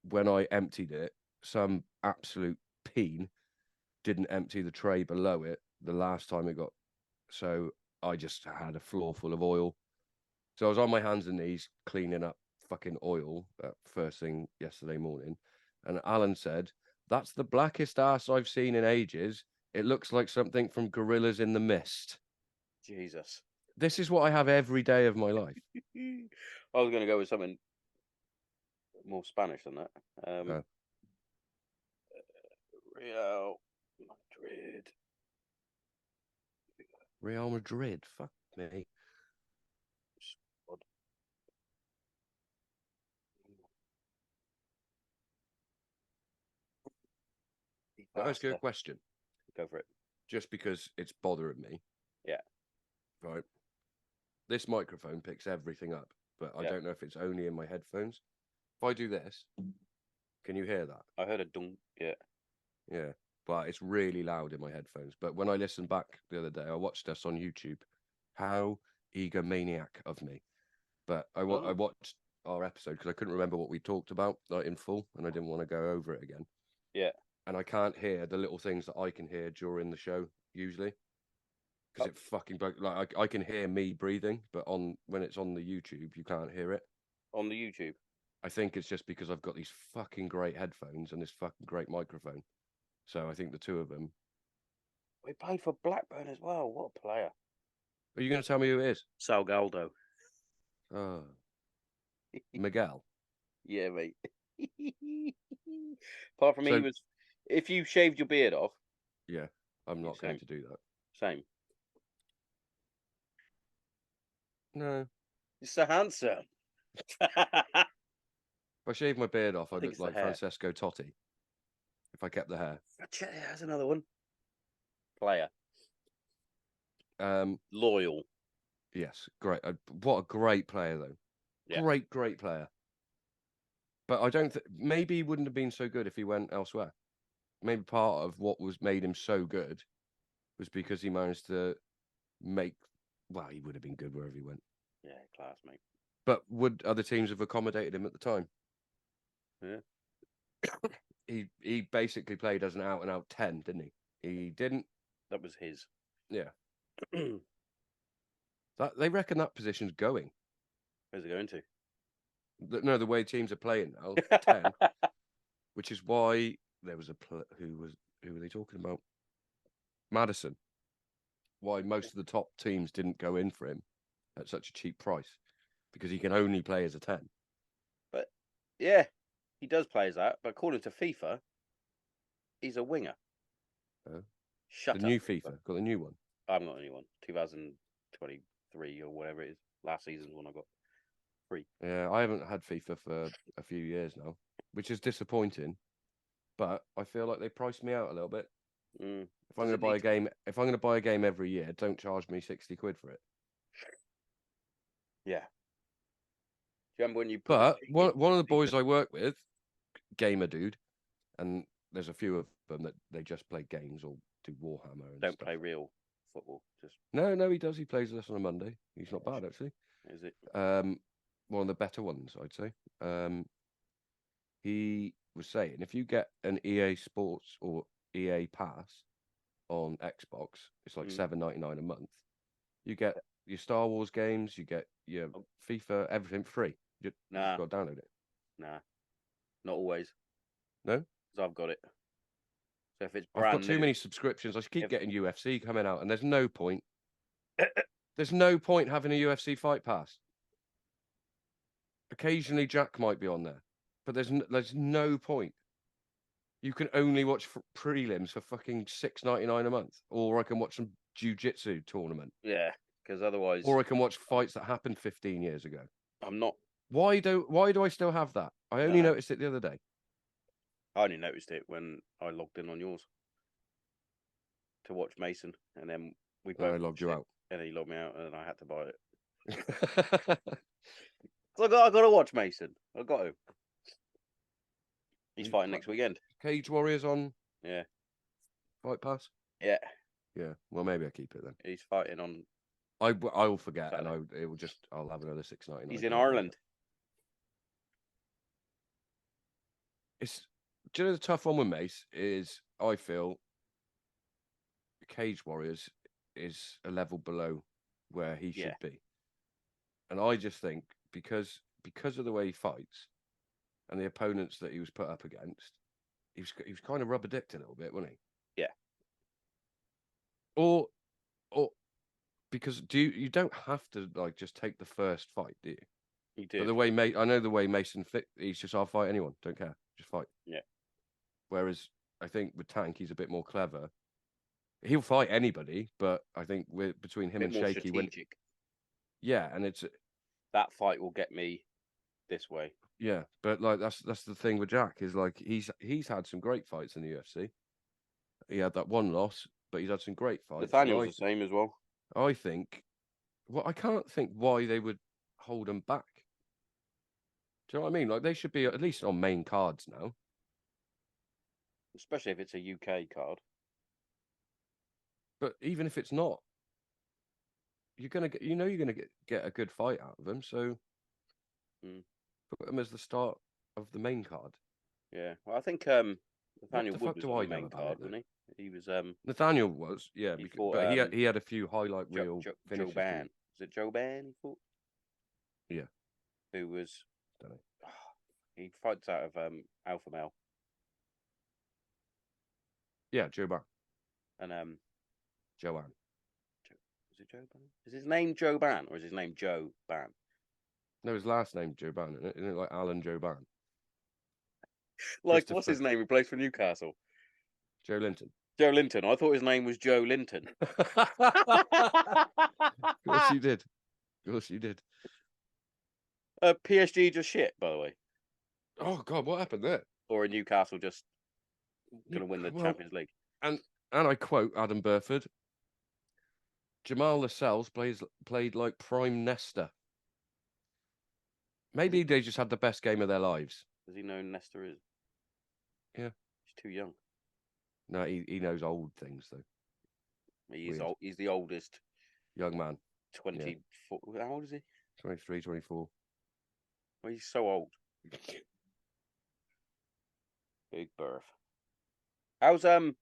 when I emptied it, some absolute peen didn't empty the tray below it the last time it got. So I just had a floor full of oil. So I was on my hands and knees cleaning up fucking oil first thing yesterday morning. And Alan said, "That's the blackest ass I've seen in ages. It looks like something from Gorillas in the Mist." Jesus. This is what I have every day of my life. I was going to go with something more Spanish than that. Real Madrid. Real Madrid. Fuck me. Can I ask you a question? Go for it. Just because it's bothering me. Yeah. Right. This microphone picks everything up, but I don't know if it's only in my headphones. If I do this, can you hear that? I heard a dunk. Yeah. Yeah. But it's really loud in my headphones. But when I listened back the other day, I watched us on YouTube. How egomaniac of me. But I watched our episode because I couldn't remember what we talked about like in full, and I didn't want to go over it again. Yeah. And I can't hear the little things that I can hear during the show usually, because it fucking like I can hear me breathing, but when it's on the YouTube, you can't hear it. On the YouTube. I think it's just because I've got these fucking great headphones and this fucking great microphone. So I think the two of them. We played for Blackburn as well. What a player! Are you going to tell me who it is? Salgado. Oh, Miguel. Yeah, mate. Apart from he was, if you shaved your beard off. Yeah, I'm not going to do that. Same. No. You're so handsome. If I shave my beard off, I'd look like hair. Francesco Totti. If I kept the hair. That's another one. Player. Loyal. Yes, great. What a great player, though. Yeah. Great player. But I don't think maybe he wouldn't have been so good if he went elsewhere. Maybe part of what made him so good was because he managed to make. Well, he would have been good wherever he went. Yeah, class, mate. But would other teams have accommodated him at the time? Yeah. He basically played as an out and out 10, didn't he? He didn't. That was his. Yeah. They reckon that position's going. Where's it going to? No, the way teams are playing now, 10, which is why there was who were they talking about? Madison. Why most of the top teams didn't go in for him at such a cheap price, because he can only play as a 10. But yeah, he does play as that. But according to FIFA, he's a winger. Shut up. The new FIFA. Got the new one. I'm not the new one. 2023 or whatever it is. Last season's one I got. Free. Yeah, I haven't had FIFA for a few years now, which is disappointing. But I feel like they priced me out a little bit. If I'm going to buy a game, if I'm going to buy a game every year, don't charge me 60 quid for it. Yeah. Do you remember when you? But one of the boys I work with, gamer dude, and there's a few of them that they just play games or do Warhammer and don't stuff. play real football. Just no, he does. He plays with us on a Monday. He's not bad actually. Is it? One of the better ones, I'd say. He was saying if you get an EA Sports or EA Pass on Xbox, it's like $7.99 a month. You get your Star Wars games, you get your FIFA, everything free. You just got to download it. Nah, not always. No, because I've got it. So if it's I've got too many subscriptions. I keep getting UFC coming out, and there's no point. There's no point having a UFC fight pass. Occasionally, Jack might be on there, but there's no point. You can only watch prelims for fucking $6.99 a month, or I can watch some jiu-jitsu tournament. Yeah, because otherwise, or I can watch fights that happened 15 years ago. I'm not. Why do I still have that? I only noticed it the other day. I only noticed it when I logged in on yours to watch Mason, and then we both logged you out, and he logged me out, and I had to buy it. So I got to watch Mason. I got to. He's fighting next weekend. Cage Warriors on. Yeah. Fight Pass. Yeah. Yeah. Well, maybe I keep it then. He's fighting on. I will forget, Saturday. And I'll have another $6.99. He's in Ireland. Do you know the tough one with Mace is I feel Cage Warriors is a level below where he should be, and I just think because of the way he fights and the opponents that he was put up against, he was kind of rubber dicked a little bit, wasn't he? Yeah. Or because you don't have to like just take the first fight, do you? You do. But the way I know the way Mason he's just I'll fight anyone, don't care, just fight. Yeah. Whereas I think with Tank he's a bit more clever. He'll fight anybody, but I think between him and Shaky, strategic. And it's that fight will get me this way. Yeah, but like that's the thing with Jack is like he's had some great fights in the UFC. He had that one loss, but he's had some great fights. Nathaniel's the same as well. I think. Well, I can't think why they would hold him back. Do you know what I mean? Like they should be at least on main cards now. Especially if it's a UK card. But even if it's not, you're gonna get a good fight out of him. So put him as the start of the main card. Yeah, well, I think Nathaniel Wood was on the main card, wasn't he? He was. Nathaniel was, yeah, but he had a few highlight reel finishes. Joe Ban. Is it Joe Ban he fought? Yeah. Who was? Don't know. He fights out of Alpha Male. Yeah, Joe Ban. And Joanne. Is it Joe Ban? Is his name Joe Ban or is his name Joe Ban? No, his last name Joe Ban, isn't it? Like Alan Joe Ban. Like what's his name? He plays for Newcastle. Joe Linton. Joe Linton. I thought his name was Joe Linton. Of course you did. Of course you did. PSG just shit, by the way. Oh God, what happened there? Or Newcastle just going to win the Champions League. And I quote Adam Burford: Jamal Lascelles played like prime Nesta. Maybe they just had the best game of their lives. Does he know who Nesta is? Yeah. He's too young. No, he knows old things though. He's old. He's the oldest young man. 24. Yeah. How old is he? 23, 24. Well, he's so old. Big birth. How's Dan?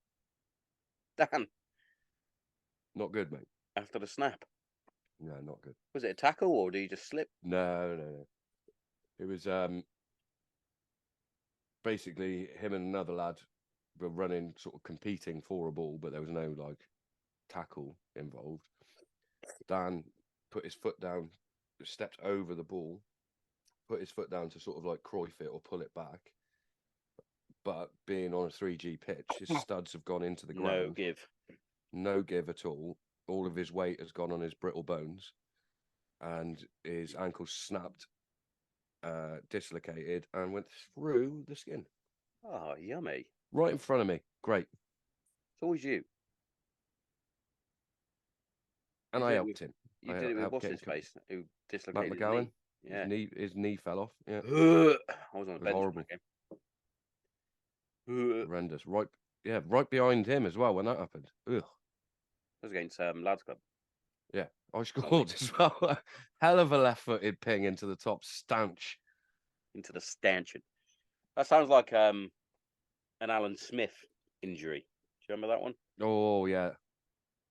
Not good, mate. After the snap. No, not good. Was it a tackle or did he just slip? No. It was basically him and another lad were running, sort of competing for a ball, but there was no like tackle involved. Dan put his foot down, stepped over the ball, put his foot down to sort of like Cruyff it or pull it back. But being on a 3G pitch, his studs have gone into the ground. No give at all. All of his weight has gone on his brittle bones, and his ankle snapped, dislocated, and went through the skin. Oh, yummy! Right in front of me. Great. It's always you. and I helped him. You I did it with helped what's get his him. face who Matt dislocated his McGowan. knee. Yeah. His knee fell off. Yeah, I was on the it was bench horrible, in that game. horrendous. Right behind him as well when that happened. Ugh. That was against Lads Club. Yeah, I scored as well. Hell of a left-footed ping into the top stanch. Into the stanchion. That sounds like an Alan Smith injury. Do you remember that one? Oh yeah.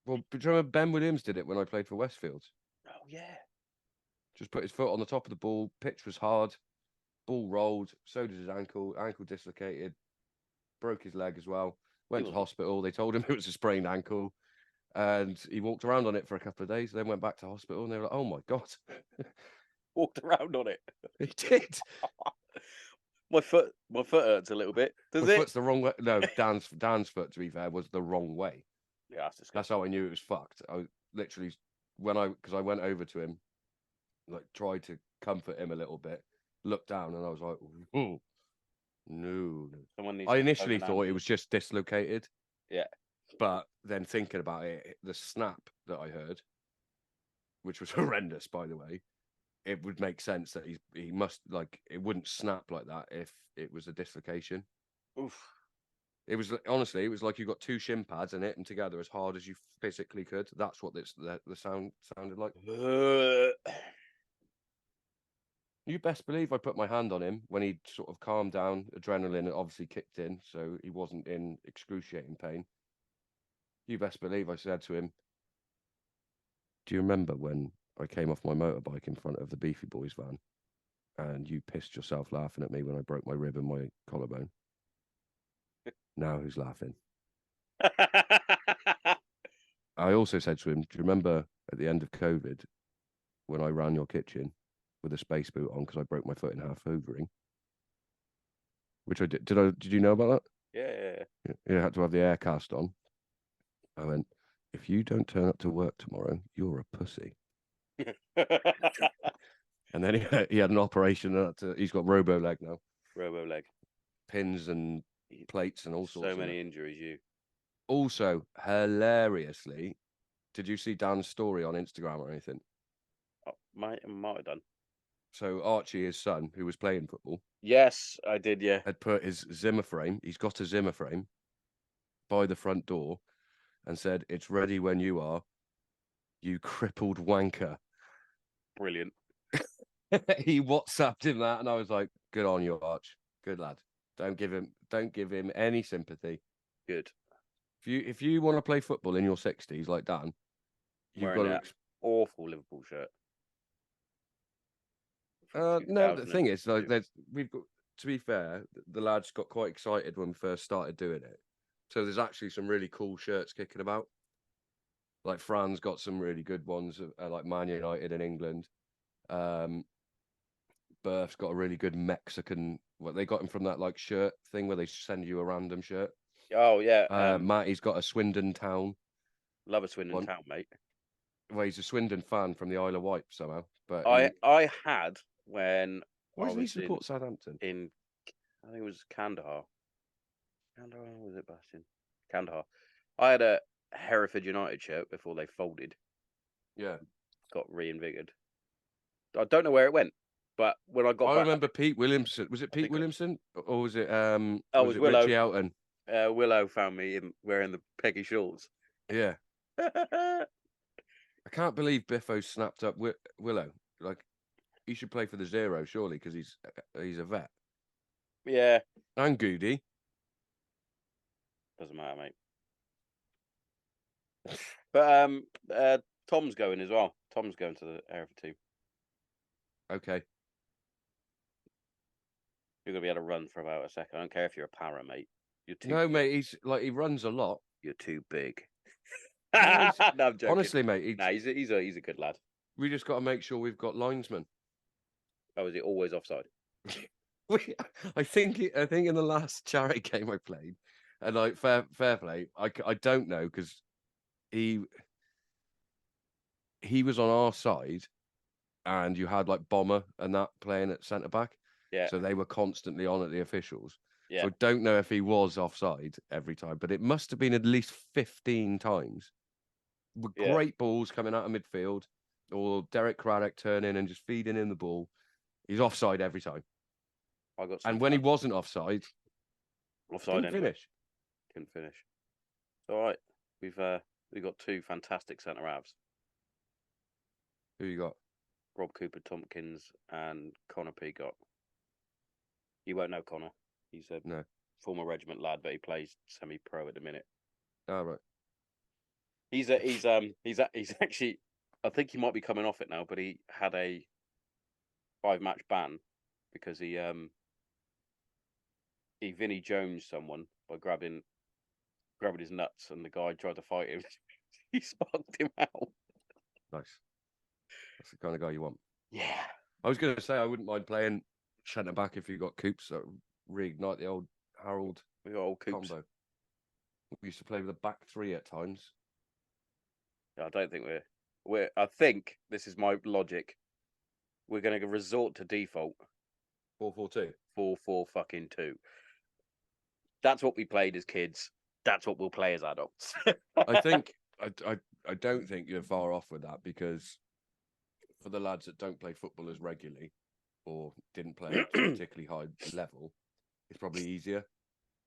Well, do you remember Ben Williams did it when I played for Westfield? Oh yeah. Just put his foot on the top of the ball. Pitch was hard. Ball rolled. So did his ankle. Ankle dislocated. Broke his leg as well. Went to hospital. They told him it was a sprained ankle. And he walked around on it for a couple of days. Then went back to hospital, and they were like, "Oh my god!" Walked around on it. He did. My foot hurts a little bit. Does My it? foot's the wrong way. No, Dan's foot, to be fair, was the wrong way. Yeah, that's disgusting. That's how I knew it was fucked. I literally, because I went over to him, like tried to comfort him a little bit, looked down, and I was like, "Oh no!" I initially thought it was just dislocated. Yeah. But then thinking about it, the snap that I heard, which was horrendous, by the way, it would make sense that he must, like, it wouldn't snap like that if it was a dislocation. Oof. It was honestly, it was like you got two shin pads and hit them together as hard as you physically could. That's what the sound sounded like. You best believe I put my hand on him when he sort of calmed down. Adrenaline obviously kicked in, so he wasn't in excruciating pain. You best believe I said to him, "Do you remember when I came off my motorbike in front of the Beefy Boys van and you pissed yourself laughing at me when I broke my rib and my collarbone? Now who's laughing?" I also said to him, "Do you remember at the end of COVID when I ran your kitchen with a space boot on because I broke my foot in half hoovering?" Which I did. Did you know about that? Yeah. You had to have the air cast on. I went, "If you don't turn up to work tomorrow, you're a pussy." And then he had an operation. He's got robo leg now. Robo leg. Pins and plates and all sorts. So many injuries. You. Also, hilariously, did you see Dan's story on Instagram or anything? Might have done. So Archie, his son, who was playing football. Yes, I did. Yeah. Had put his Zimmer frame. He's got a Zimmer frame by the front door, and said, "It's ready when you are, you crippled wanker." Brilliant. He WhatsApped him that, and I was like, "Good on you, Arch. Good lad. Don't give him any sympathy. Good. If you want to play football in your 60s like Dan, you've got to awful Liverpool shirt. No, the thing is, like, we've got, to be fair, the lads got quite excited when we first started doing it. So there's actually some really cool shirts kicking about. Like Fran's got some really good ones, like Man United in England. Berth's got a really good Mexican. Well, they got him from that like shirt thing where they send you a random shirt. Oh yeah. Matty's got a Swindon Town. Love a Swindon Town, mate. Well, he's a Swindon fan from the Isle of Wight somehow. But I had when where does he support Southampton? I think it was Kandahar. Was it Bastion? Kandahar. I had a Hereford United shirt before they folded. Yeah. Got reinvigorated. I don't know where it went, but when I got back, remember Pete Williamson. Was it Pete Williamson? Or was it it was Willow. Richie Elton? Willow found me wearing the Peggy shorts. Yeah. I can't believe Biffo snapped up Willow. Like, he should play for the Zero, surely, because he's a vet. Yeah. And Goody. Doesn't matter, mate. But Tom's going as well. Tom's going to the Hereford team. Okay. You're gonna be able to run for about a second. I don't care if you're a para, mate. You're too. No, mate. He's like, he runs a lot. You're too big. No, I'm joking. Honestly, mate. He's a good lad. We just got to make sure we've got linesmen. Oh, is he always offside? I think in the last charity game I played, and like fair play, I don't know because he was on our side, and you had like Bomber and that playing at centre back. Yeah. So they were constantly on at the officials. Yeah. So I don't know if he was offside every time, but it must have been at least 15 times with Yeah. great balls coming out of midfield, or Derek Craddock turning and just feeding in the ball. He's offside every time. I got some And when he wasn't offside, offside didn't anyway. finish. Couldn't finish. It's all right. We've got two fantastic centre halves. Who you got? Rob Cooper Tompkins and Connor Peacock. You won't know Connor. He's a No. former regiment lad, but he plays semi-pro at the minute. Oh, right. He's actually, I think he might be coming off it now, but he had a 5-match ban because he Vinnie Jones someone by grabbing his nuts, and the guy tried to fight him. He sparked him out. Nice. That's the kind of guy you want. Yeah. I was going to say I wouldn't mind playing centre back if you got Coops. So reignite the old Harold We got old Coops. combo. We used to play with a back three at times. I don't think we're. I think this is my logic. We're going to resort to default 4-4-2. 4-4-2. That's what we played as kids. That's what we'll play as adults. I think I don't think you're far off with that, because for the lads that don't play football as regularly or didn't play at a particularly high level, it's probably easier.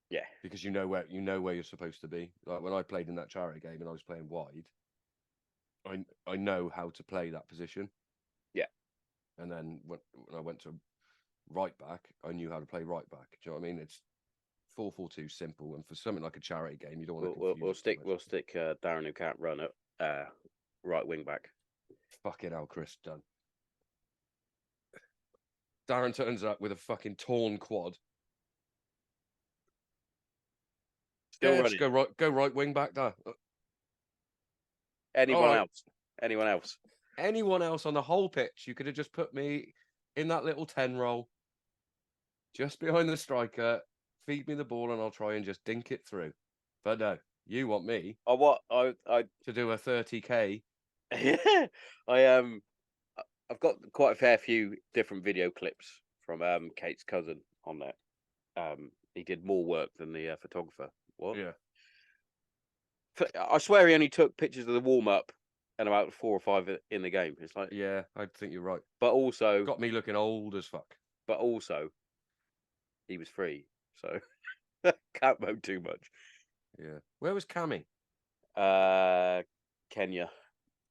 Yeah, because you know where you're supposed to be. Like when I played in that charity game and I was playing wide, I know how to play that position. Yeah. And then when I went to right back, I knew how to play right back. Do you know what I mean? It's 4-4-2 simple, and for something like a charity game, you don't want to confuse we'll stick Darren who can't run at right wing back. Fucking hell, Chris, done. Darren turns up with a fucking torn quad. Still running. Just go right wing back there. Anyone else? Anyone else? Anyone else on the whole pitch, you could have just put me in that little 10 roll, just behind the striker, feed me the ball, and I'll try and just dink it through. But no, you want me to do a 30k. Yeah, I've got quite a fair few different video clips from Kate's cousin on there. He did more work than the photographer. What? Yeah. I swear he only took pictures of the warm up and about 4 or 5 in the game. It's like, yeah, I think you're right. But also got me looking old as fuck. But also, he was free, so can't moan too much. Yeah. Where was Cammy? Kenya.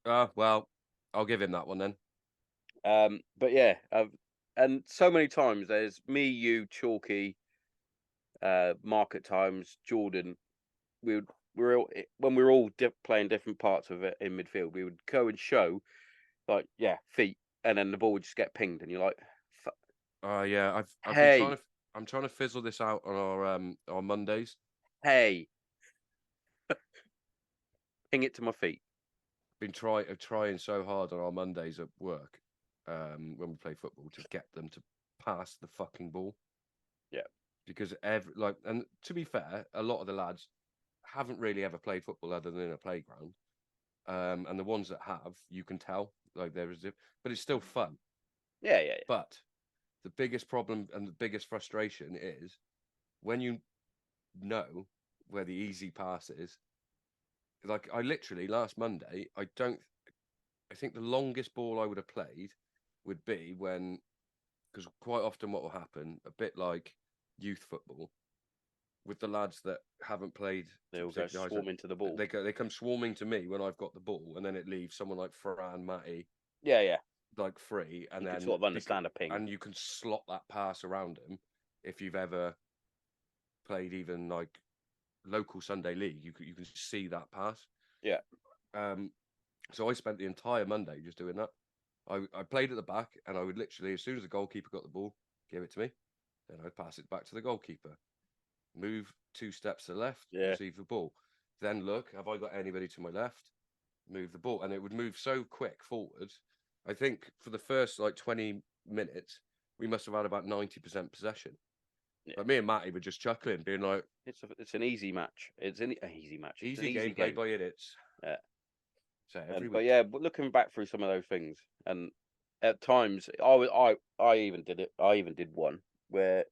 Well, I'll give him that one then. But yeah, and so many times there's me, you, Chalky, Mark at times, Jordan. When we were all playing different parts of it in midfield, we would go and show, like, feet, and then the ball would just get pinged, and you're like, yeah, I'm trying to fizzle this out on our Mondays. Hey, ping it to my feet. Been trying so hard on our Mondays at work, when we play football, to get them to pass the fucking ball. Yeah, because and to be fair, a lot of the lads haven't really ever played football other than in a playground, and the ones that have, you can tell, like, but it's still fun. Yeah. But the biggest problem and the biggest frustration is when you know where the easy pass is. Like, I literally last Monday, I think the longest ball I would have played would be because quite often what will happen, a bit like youth football, with the lads that haven't played, they all go swarming to the ball. They come swarming to me when I've got the ball, and then it leaves someone like Ferran, Matty, like free, and you then can sort of understand a ping, and you can slot that pass around him. If you've ever played even like local Sunday league, you can see that pass. Yeah. So I spent the entire Monday just doing that. I played at the back, and I would literally, as soon as the goalkeeper got the ball, give it to me, then I'd pass it back to the goalkeeper, move 2 steps to the left, receive the ball, then look, have I got anybody to my left? Move the ball, and it would move so quick forward. I think for the first 20 minutes, we must have had about 90% possession. Yeah. But me and Matty were just chuckling, being like, "It's an easy match. It's an easy match. Easy game played by idiots." Yeah. So every week. But yeah, looking back through some of those things, and at times I even did it. I even did one where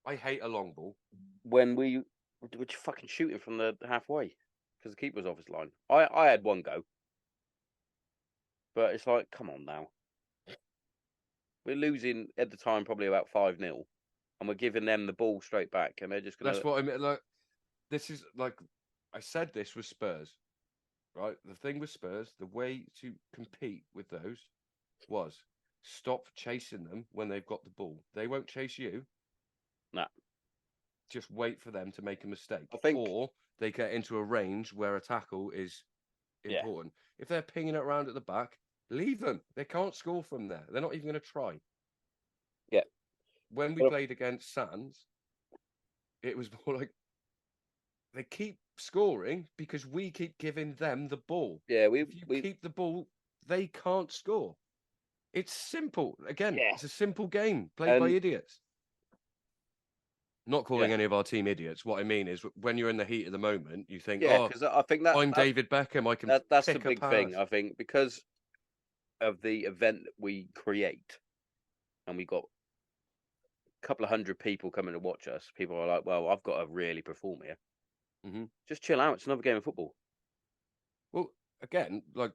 I hate a long ball. When we were fucking shooting from the halfway because the keeper was off his line. I had one go, But it's like, come on now. We're losing at the time probably about 5-0, and we're giving them the ball straight back, and they're just going to. That's what I mean. Like, this is like I said. This was Spurs, right? The thing with Spurs, the way to compete with those was stop chasing them when they've got the ball. They won't chase you. Nah. Just wait for them to make a mistake, I think, or they get into a range where a tackle is important. If they're pinging it around at the back, leave them. They can't score from there. They're not even going to try. Yeah. When we played against Sands, it was more like they keep scoring because we keep giving them the ball. Yeah, if you keep the ball, they can't score. It's simple. Again, it's a simple game played by idiots. Not calling any of our team idiots. What I mean is, when you're in the heat of the moment, you think, "Oh, because I think that I'm David Beckham. I can that's pick the big a pass." thing. I think because of the event that we create, and we got a couple of hundred people coming to watch us. People are like, "Well, I've got to really perform here." Just chill out. It's another game of football. Well, again, like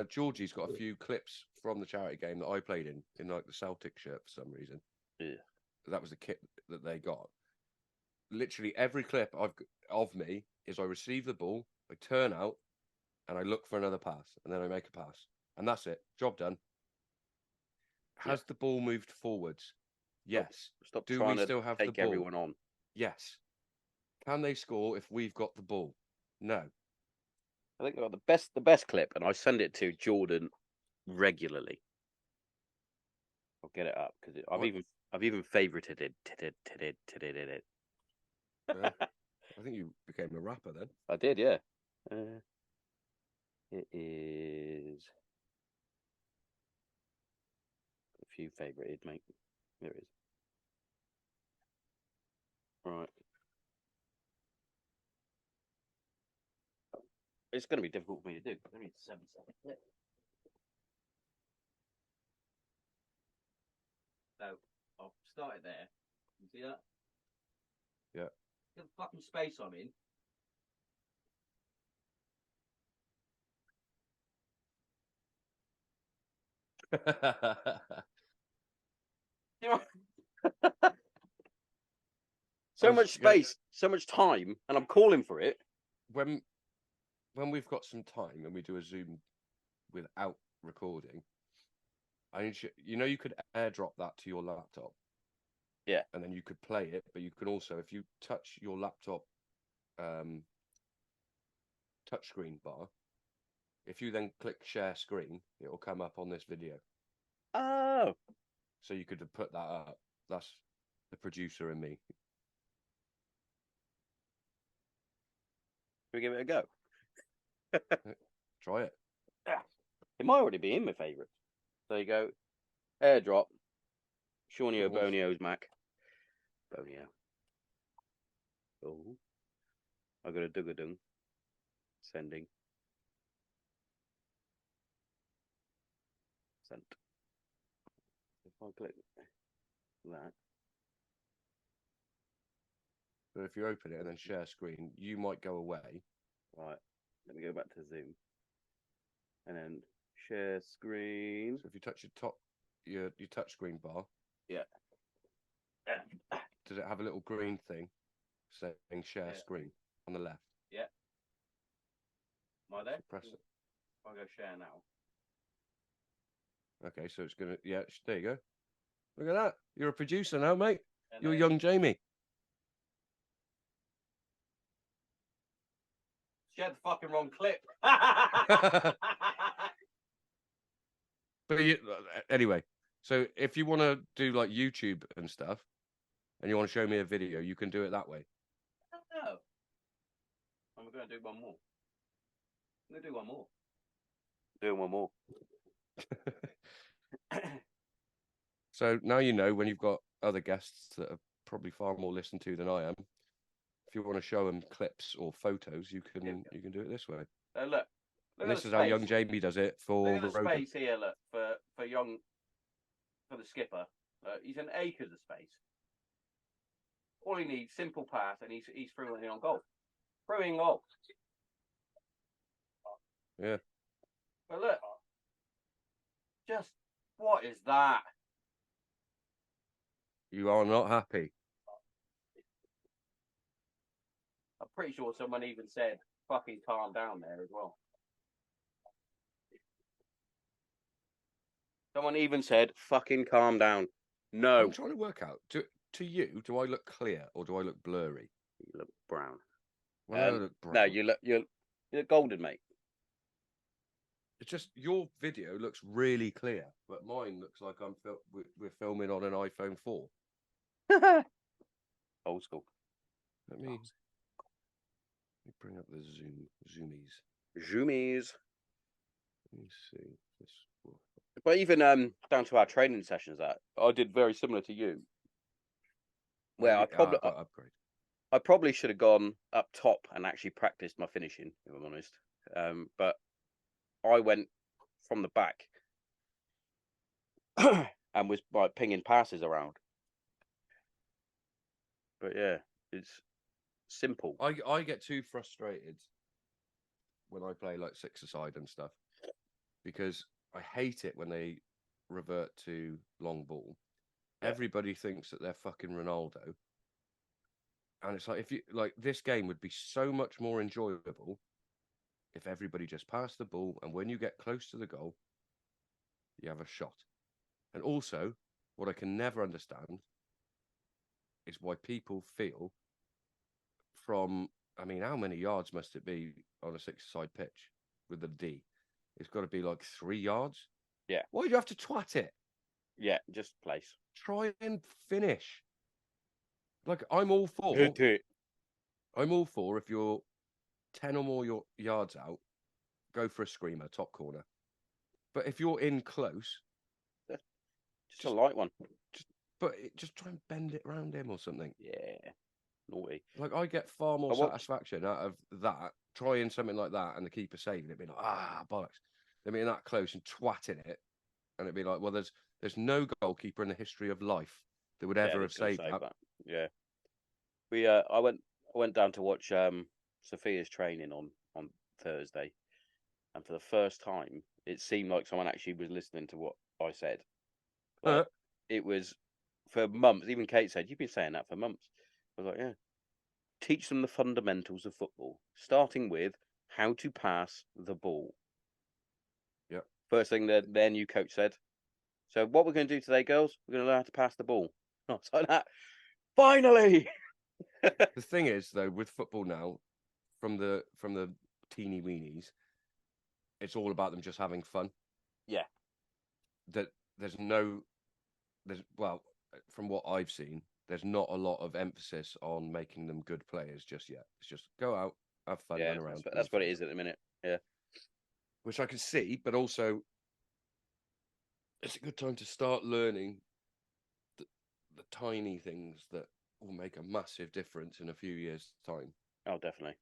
Georgie's got a few clips from the charity game that I played in like the Celtic shirt for some reason. Yeah. That was the kit that they got. Literally every clip of me is I receive the ball, I turn out, and I look for another pass, and then I make a pass, and that's it. Job done. Has the ball moved forwards? Yes. Stop Do trying we to still have take the ball? everyone on. Yes. Can they score if we've got the ball? No. I think I got the best clip, and I send it to Jordan regularly. I'll get it up because I've even favorited it. Yeah. I think you became a rapper then. I did, yeah. It is a few favorited, mate. There it is. Right. It's going to be difficult for me to do. I need 7 seconds. Yeah. So I'll start it there. You see that? Yeah. Look at the fucking space I'm in. So much space, so much time, and I'm calling for it. When we've got some time and we do a Zoom without recording, you could airdrop that to your laptop. Yeah. And then you could play it, but you can also, if you touch your laptop touchscreen bar, if you then click share screen, it will come up on this video. Oh. So you could put that up. That's the producer and me. Can we give it a go? Try it. Yeah. It might already be in my favourites. There you go. Airdrop. Shawnee O'Bonio's Mac. Bonio. Oh. I got a dug-a-dung. Sending. Sent. If I click that. So if you open it and then share screen, you might go away. Right. Let me go back to Zoom. And then share screen. So if you touch your touch screen bar. Yeah. Does it have a little green thing saying share screen on the left? Yeah. Am I there? So press it. I'll go share now. Okay, so it's gonna there you go. Look at that. You're a producer now, mate. And You're then, young Jamie. shared the fucking wrong clip. But anyway, so if you want to do like YouTube and stuff, and you want to show me a video, you can do it that way. No. I'm going to do one more. I'm going to do one more. Doing one more. So now you know, when you've got other guests that are probably far more listened to than I am, if you want to show them clips or photos, you can do it this way. Look. And this is how young Jamie does it for look at the space here. Look for the skipper. He's an acres of space. All he needs, simple pass, and he's through it on goal. Through in goal. Yeah. But look, Just what is that? You are not happy. I'm pretty sure someone even said fucking calm down there as well. Someone even said fucking calm down. No. I'm trying to work out. To you, do I look clear or do I look blurry? You look brown. When I look brown. No, you look golden, mate. It's just your video looks really clear, but mine looks like we're filming on an iPhone 4. Old school. Let me bring up the zoomies. Zoomies. Let me see this. But even down to our training sessions, that I did very similar to you. Well, I probably should have gone up top and actually practiced my finishing, if I'm honest. But I went from the back and was like pinging passes around. But yeah, it's simple. I get too frustrated when I play like six-a-side and stuff because I hate it when they revert to long ball. Yeah. Everybody thinks that they're fucking Ronaldo. And it's like, if you like, this game would be so much more enjoyable if everybody just passed the ball, and when you get close to the goal, you have a shot. And also, what I can never understand is why people feel from, I mean, how many yards must it be on a six-side pitch with the D? It's got to be like 3 yards. Yeah. Why do you have to twat it? Yeah, just place. Try and finish. Like, I'm all for if you're 10 or more yards out, go for a screamer, top corner. But if you're in close, just a light one. Just try and bend it around him or something. Yeah, naughty. Like, I get far more satisfaction out of that, trying something like that, and the keeper saving it, being like, bollocks. They're being that close and twatting it, and it'd be like, well, there's no goalkeeper in the history of life that would ever have saved that. Yeah. I went down to watch Sophia's training on Thursday, and for the first time, it seemed like someone actually was listening to what I said. Like, it was for months. Even Kate said, "You've been saying that for months." I was like, "Yeah." Teach them the fundamentals of football, starting with how to pass the ball. Yep. First thing their new coach said. So what we're going to do today, girls? We're going to learn how to pass the ball. I was like that. Finally. The thing is, though, with football now, from the teeny weenies, it's all about them just having fun. Yeah. That well, from what I've seen, there's not a lot of emphasis on making them good players just yet. It's just go out, have fun, run around. That's what it is at the minute. Yeah. Which I can see, but also it's a good time to start learning the tiny things that will make a massive difference in a few years' time. Oh, definitely.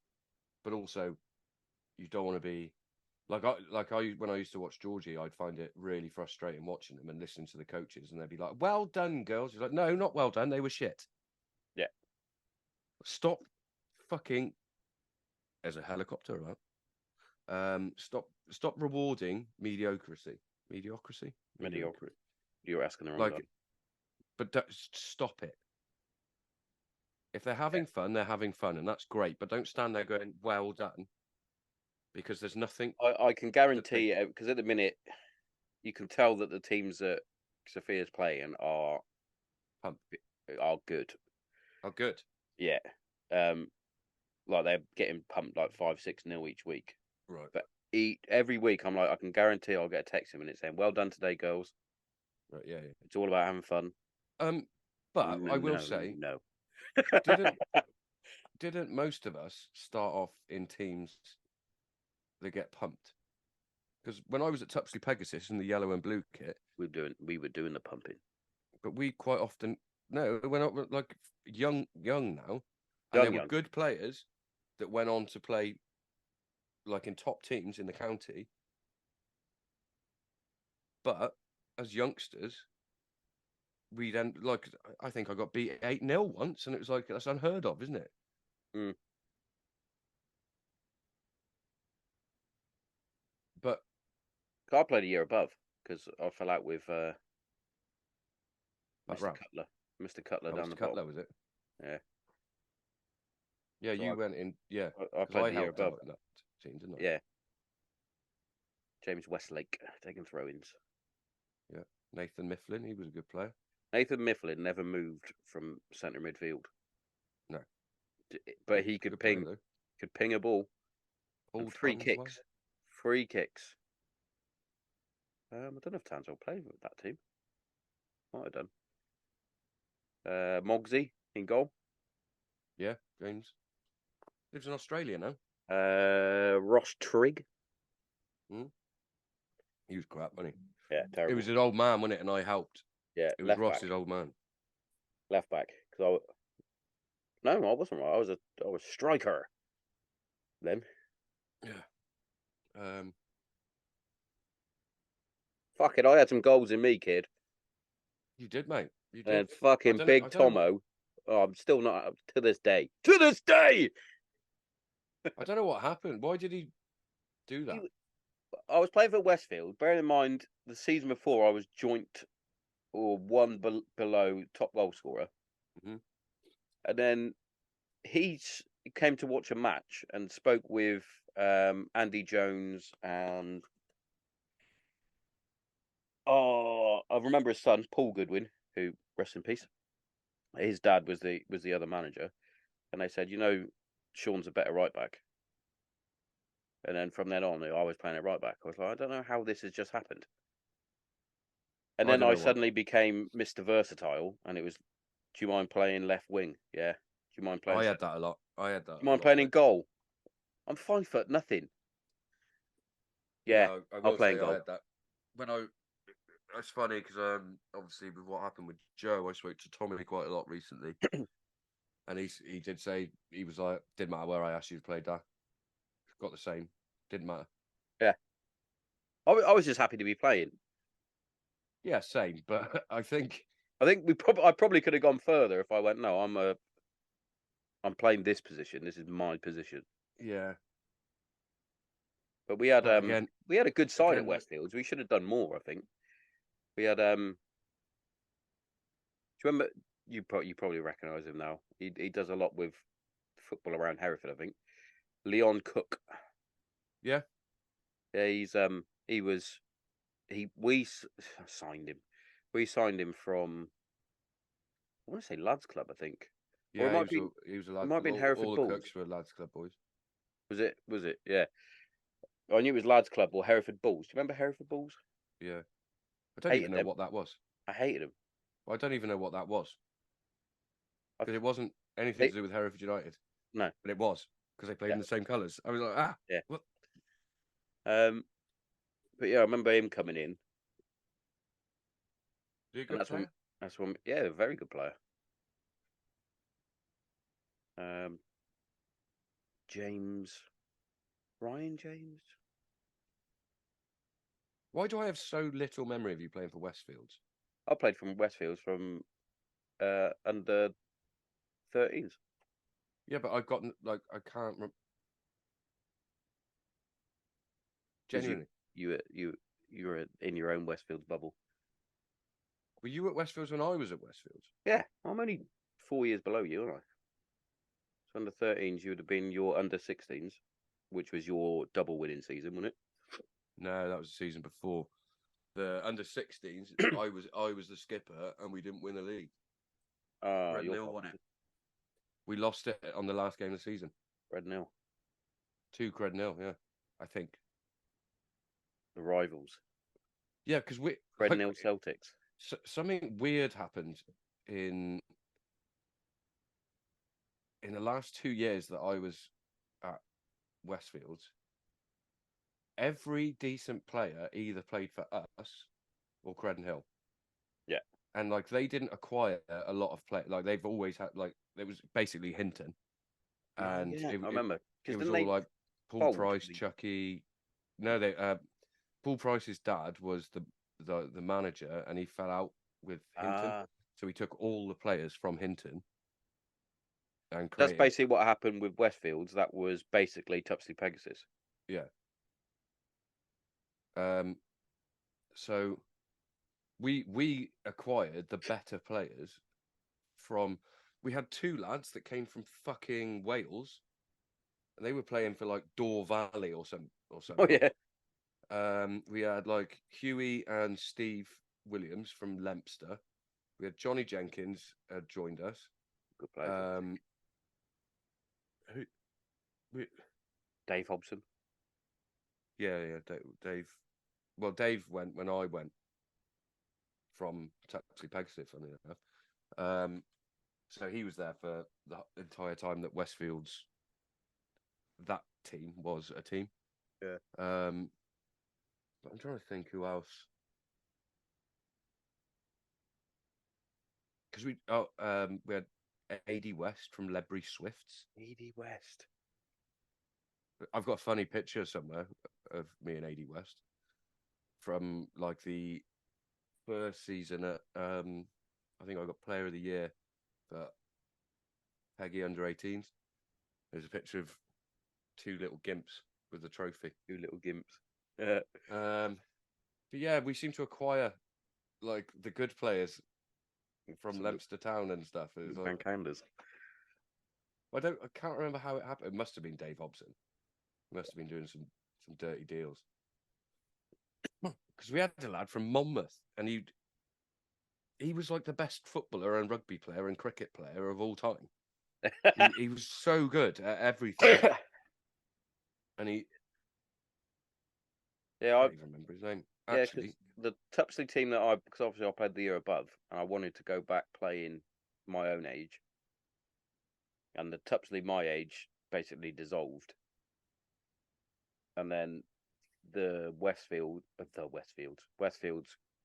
But also, you don't want to be like I when I used to watch Georgie, I'd find it really frustrating watching them and listening to the coaches, and they'd be like, "Well done, girls." You're like, "No, not well done. They were shit." Yeah. Stop fucking. There's a helicopter around. Stop rewarding mediocrity. Mediocrity. You're asking the wrong guy. But stop it. If they're having fun, they're having fun, and that's great. But don't stand there going, "Well done," because there's nothing. I can guarantee, because at the minute, you can tell that the teams that Sophia's playing are good. Are good. Yeah. Like they're getting pumped like 5-6-0 each week. Right. But every week, I'm like, I can guarantee I'll get a text in and it's saying, "Well done today, girls." Right. Yeah. It's all about having fun. But I will say, no. didn't most of us start off in teams that get pumped? Because when I was at Tupsley Pegasus in the yellow and blue kit, we were doing the pumping. But we quite often we're not like young now, and they were good players that went on to play like in top teams in the county. But as youngsters, we then I think I got beat 8-0 once, and it was like that's unheard of, isn't it? Mm. But I played a year above because I fell out with That Mr. round. Cutler. Mr. Cutler Oh, down Mr. the Cutler, bottom. was it? Yeah. Yeah, So you went in. Yeah, I because played I the year helped above. out in that team, didn't I? Yeah. James Westlake taking throw-ins. Yeah. Nathan Mifflin, he was a good player. Nathan Mifflin never moved from centre midfield. No. But he could Good player, ping. though. Could ping a ball. Paul And free Tanswell. kicks. Free kicks. I don't know if Tanswell played with that team. Might have done. Mogsy in goal. Yeah, James. Lives in Australia now. Ross Trigg. He was crap, wasn't he? Yeah, It terrible. was an old man, wasn't it? And I helped. Yeah, It was left Ross's back. old man. Left back. No, I wasn't right. I was striker. Then. Yeah. Fuck it, I had some goals in me, kid. You did, mate. You did. And fucking big Tommo. Oh, I'm still not to this day. To this day. I don't know what happened. Why did he do that? I was playing for Westfield. Bearing in mind, the season before I was joint or one below top goal scorer, and then he came to watch a match and spoke with Andy Jones and I remember his son Paul Goodwin, who rest in peace. His dad was the other manager, and they said, Sean's a better right back. And then from then on, I was playing at right back. I was like, I don't know how this has just happened. And then I suddenly became Mr. Versatile, and it was, do you mind playing left wing? Yeah. Do you mind playing? I had that a lot. Do you mind playing in goal? I'm 5'0". Yeah, I I'll will play say in goal. I had that. It's funny because obviously with what happened with Joe, I spoke to Tommy quite a lot recently, and he did say he was like, didn't matter where I asked you to play, Dad, got the same, didn't matter. Yeah, I was just happy to be playing. Yeah, same. But I think I probably could have gone further if I went. No, I'm playing this position. This is my position. Yeah. But we had again, we had a good side at Westfields. We should have done more. I think we had Do you remember? You probably recognise him now. He does a lot with football around Hereford. I think Leon Cook. Yeah. Yeah, we signed him. We signed him from, I want to say Lads Club, I think. Yeah, or it might he was a lad. It might have been Hereford all the Bulls. Cooks were Lads Club boys. Was it? Yeah. I knew it was Lads Club or Hereford Bulls. Do you remember Hereford Bulls? Yeah. I don't even know what that was. I hated them. I don't even know what that was. Because it wasn't anything to do with Hereford United. No. But it was, because they played in the same colours. I was like, yeah. What? But yeah, I remember him coming in. Is he a good player? That's when, yeah, a very good player. Ryan James. Why do I have so little memory of you playing for Westfields? I played from Westfields from under 13s. Yeah, but I can't remember. Genuinely. You were in your own Westfields bubble. Were you at Westfields when I was at Westfields? Yeah, I'm only 4 years below you, aren't I? So under 13s, you would have been your under 16s, which was your double winning season, wasn't it? No, that was the season before. The under 16s, I was the skipper, and we didn't win the league. Red Nil won it. We lost it on the last game of the season. Red Nil. 2 Red Nil, yeah, I think. The rivals. Yeah, because Red Nil Celtics. Something weird happened in the last 2 years that I was at Westfields. Every decent player either played for us or Credden Hill. Yeah. And they didn't acquire a lot of play. They've always had it was basically Hinton. And I remember. It was all Paul Price, Chucky. No, Paul Price's dad was the manager, and he fell out with Hinton. So he took all the players from Hinton. And that's basically what happened with Westfields. That was basically Tupsley Pegasus. Yeah. So we acquired the better players from. We had 2 lads that came from fucking Wales, and they were playing for like Dore Valley or something. Oh yeah. We had like Huey and Steve Williams from Leinster. We had Johnny Jenkins had joined us. Good players. Who, we, Dave Hobson. yeah, Dave. Well, Dave went when I went from Taxley Pegsniff, funny enough. So he was there for the entire time that Westfield's that team was a team. Yeah. But I'm trying to think who else. Because we had AD West from Ledbury Swifts. AD West. I've got a funny picture somewhere of me and AD West from like the first season at I think I got Player of the Year for Peggy under 18s. There's a picture of 2 little gimps with the trophy. 2 little gimps. Yeah. But yeah, we seem to acquire like the good players from Leinster Town and stuff. It was like, Candas. I can't remember how it happened. It must have been Dave Hobson. He must have been doing some dirty deals. Because we had a lad from Monmouth, and he was like the best footballer and rugby player and cricket player of all time. he was so good at everything. And I can't even remember his name. Actually, the Tupsley team that because obviously I played the year above, and I wanted to go back playing my own age, and the Tupsley my age basically dissolved, and then the Westfields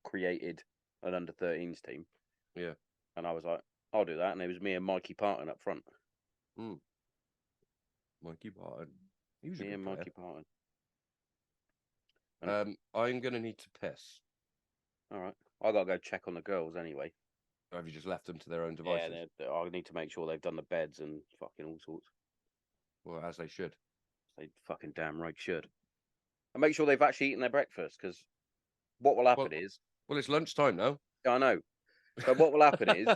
created an under 13s team. Yeah, and I was like, I'll do that, and it was me and Mikey Parton up front. Mikey Parton, he was a good player. Mikey Parton. I'm gonna need to piss. All right, I gotta go check on the girls anyway. Or have you just left them to their own devices? Yeah, I need to make sure they've done the beds and fucking all sorts. Well, as they should. They fucking damn right should. And make sure they've actually eaten their breakfast, because what will happen is... Well, it's lunchtime now. I know. So what will happen is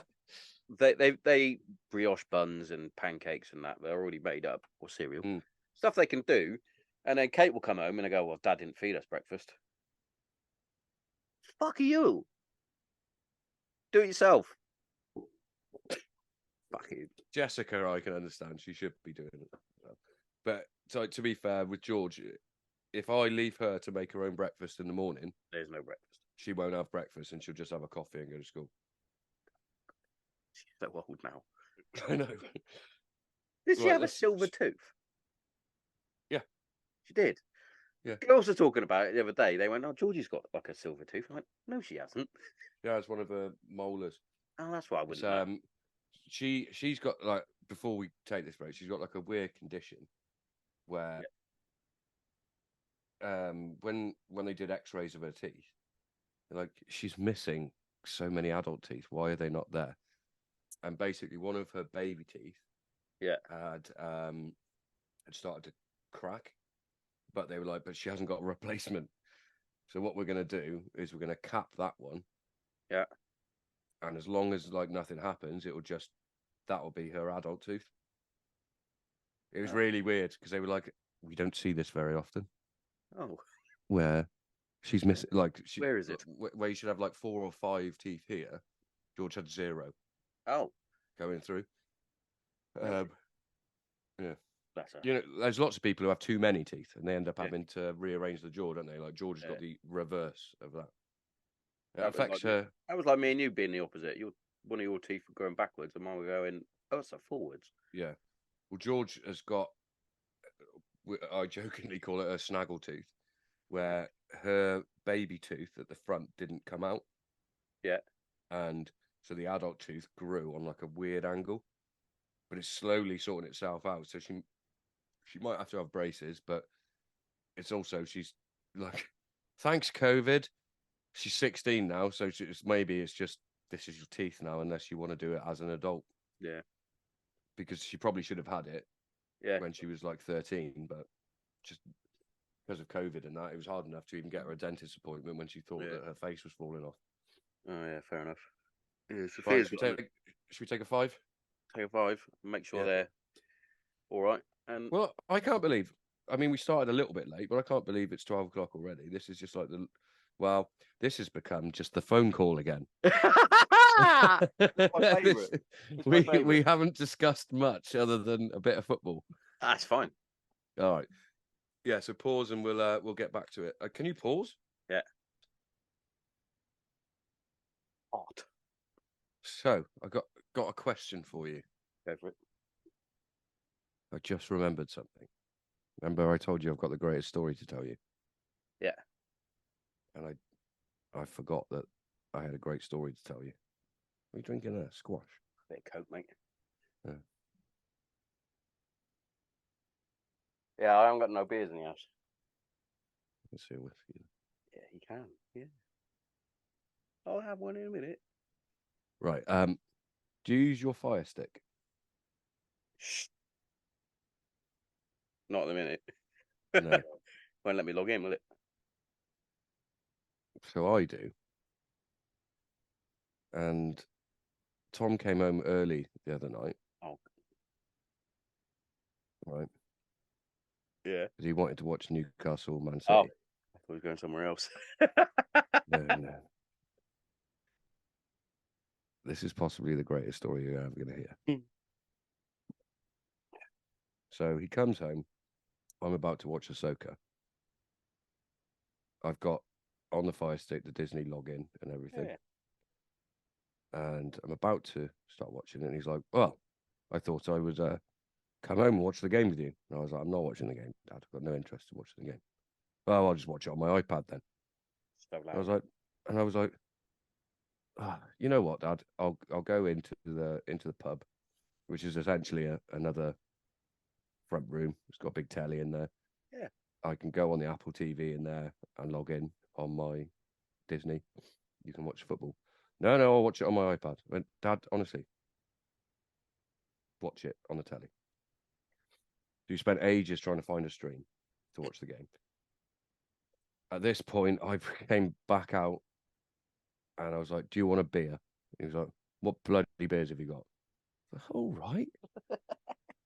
they brioche buns and pancakes and that, they're already made up, or cereal. Stuff they can do. And then Kate will come home and I go, well, Dad didn't feed us breakfast. Fuck you. Do it yourself. Fuck you. Jessica, I can understand. She should be doing it. But to be fair, with George, if I leave her to make her own breakfast in the morning, there's no breakfast. She won't have breakfast and she'll just have a coffee and go to school. She's so old now. I know. Did she have a silver tooth? Yeah. She did? Yeah. Girls were talking about it the other day. They went, oh, Georgie's got like a silver tooth. I went, no, she hasn't. Yeah, it's one of her molars. Oh, that's why I wouldn't know. She's got, like, before we take this break, she's got like a weird condition where when they did x-rays of her teeth, like, she's missing so many adult teeth. Why are they not there? And basically one of her baby teeth had started to crack, but they were like, but she hasn't got a replacement. So what we're going to do is we're going to cap that one. Yeah. And as long as like nothing happens, that'll be her adult tooth. It was really weird because they were like, we don't see this very often. Oh. Where she's missing, like, where is it? Where you should have like 4 or 5 teeth here. George had 0. Oh. Going through. Yeah. Bless her. You know, there's lots of people who have too many teeth and they end up having to rearrange the jaw, don't they? Like George has got the reverse of that. It affects her. That was like me and you being the opposite. One of your teeth were going backwards and mine were going forwards. Yeah. Well, George has got, I jokingly call it a snaggle tooth, where her baby tooth at the front didn't come out. Yeah. And so the adult tooth grew on like a weird angle, but it's slowly sorting itself out. So she might have to have braces, but it's also, she's like, thanks COVID, she's 16 now, so maybe it's just, this is your teeth now, unless you want to do it as an adult. Yeah. Because she probably should have had it when she was like 13, but just because of COVID and that, it was hard enough to even get her a dentist appointment when she thought that her face was falling off. Oh yeah, fair enough. Yeah, Right, Sophia's got should we take a 5? take a 5. Make sure Yeah. they're all right. And Well, I can't believe. I mean, we started a little bit late, but I can't believe it's 12 o'clock already. This is just like the. Well, this has become just the phone call again. my favourite. It's my we favourite. haven't discussed much other than a bit of football. That's fine. All right. Yeah. So pause, and we'll get back to it. Can you pause? Yeah. Hot. So I got a question for you. Go for it. I just remembered something. Remember, I told you I've got the greatest story to tell you. Yeah. And I forgot that I had a great story to tell you. Are you drinking a squash? Bit of Coke, mate. Yeah. Yeah, I haven't got no beers in the house. Let's see a whiskey. Yeah, you can. Yeah. I'll have one in a minute. Right. Do you use your Fire Stick? Shh. Not at the minute. No. Won't let me log in, will it? So I do. And Tom came home early the other night. Oh. Right. Yeah. Because he wanted to watch Newcastle Man City. Oh, I thought he was going somewhere else. No. This is possibly the greatest story you're ever going to hear. So he comes home. I'm about to watch Ahsoka. I've got on the Fire Stick the Disney login and everything. Yeah. And I'm about to start watching it. And he's like, well, I thought I would come home and watch the game with you. And I was like, I'm not watching the game, Dad. I've got no interest in watching the game. Well, I'll just watch it on my iPad then. I was like, you know what, Dad? I'll go into the pub, which is essentially another front room. It's got a big telly in there. Yeah. I can go on the Apple TV in there and log in on my Disney. You can watch football. No, I'll watch it on my iPad. I went, Dad, honestly, watch it on the telly. So you spent ages trying to find a stream to watch the game. At this point, I came back out and I was like, do you want a beer? He was like, what bloody beers have you got? I was like, all right. I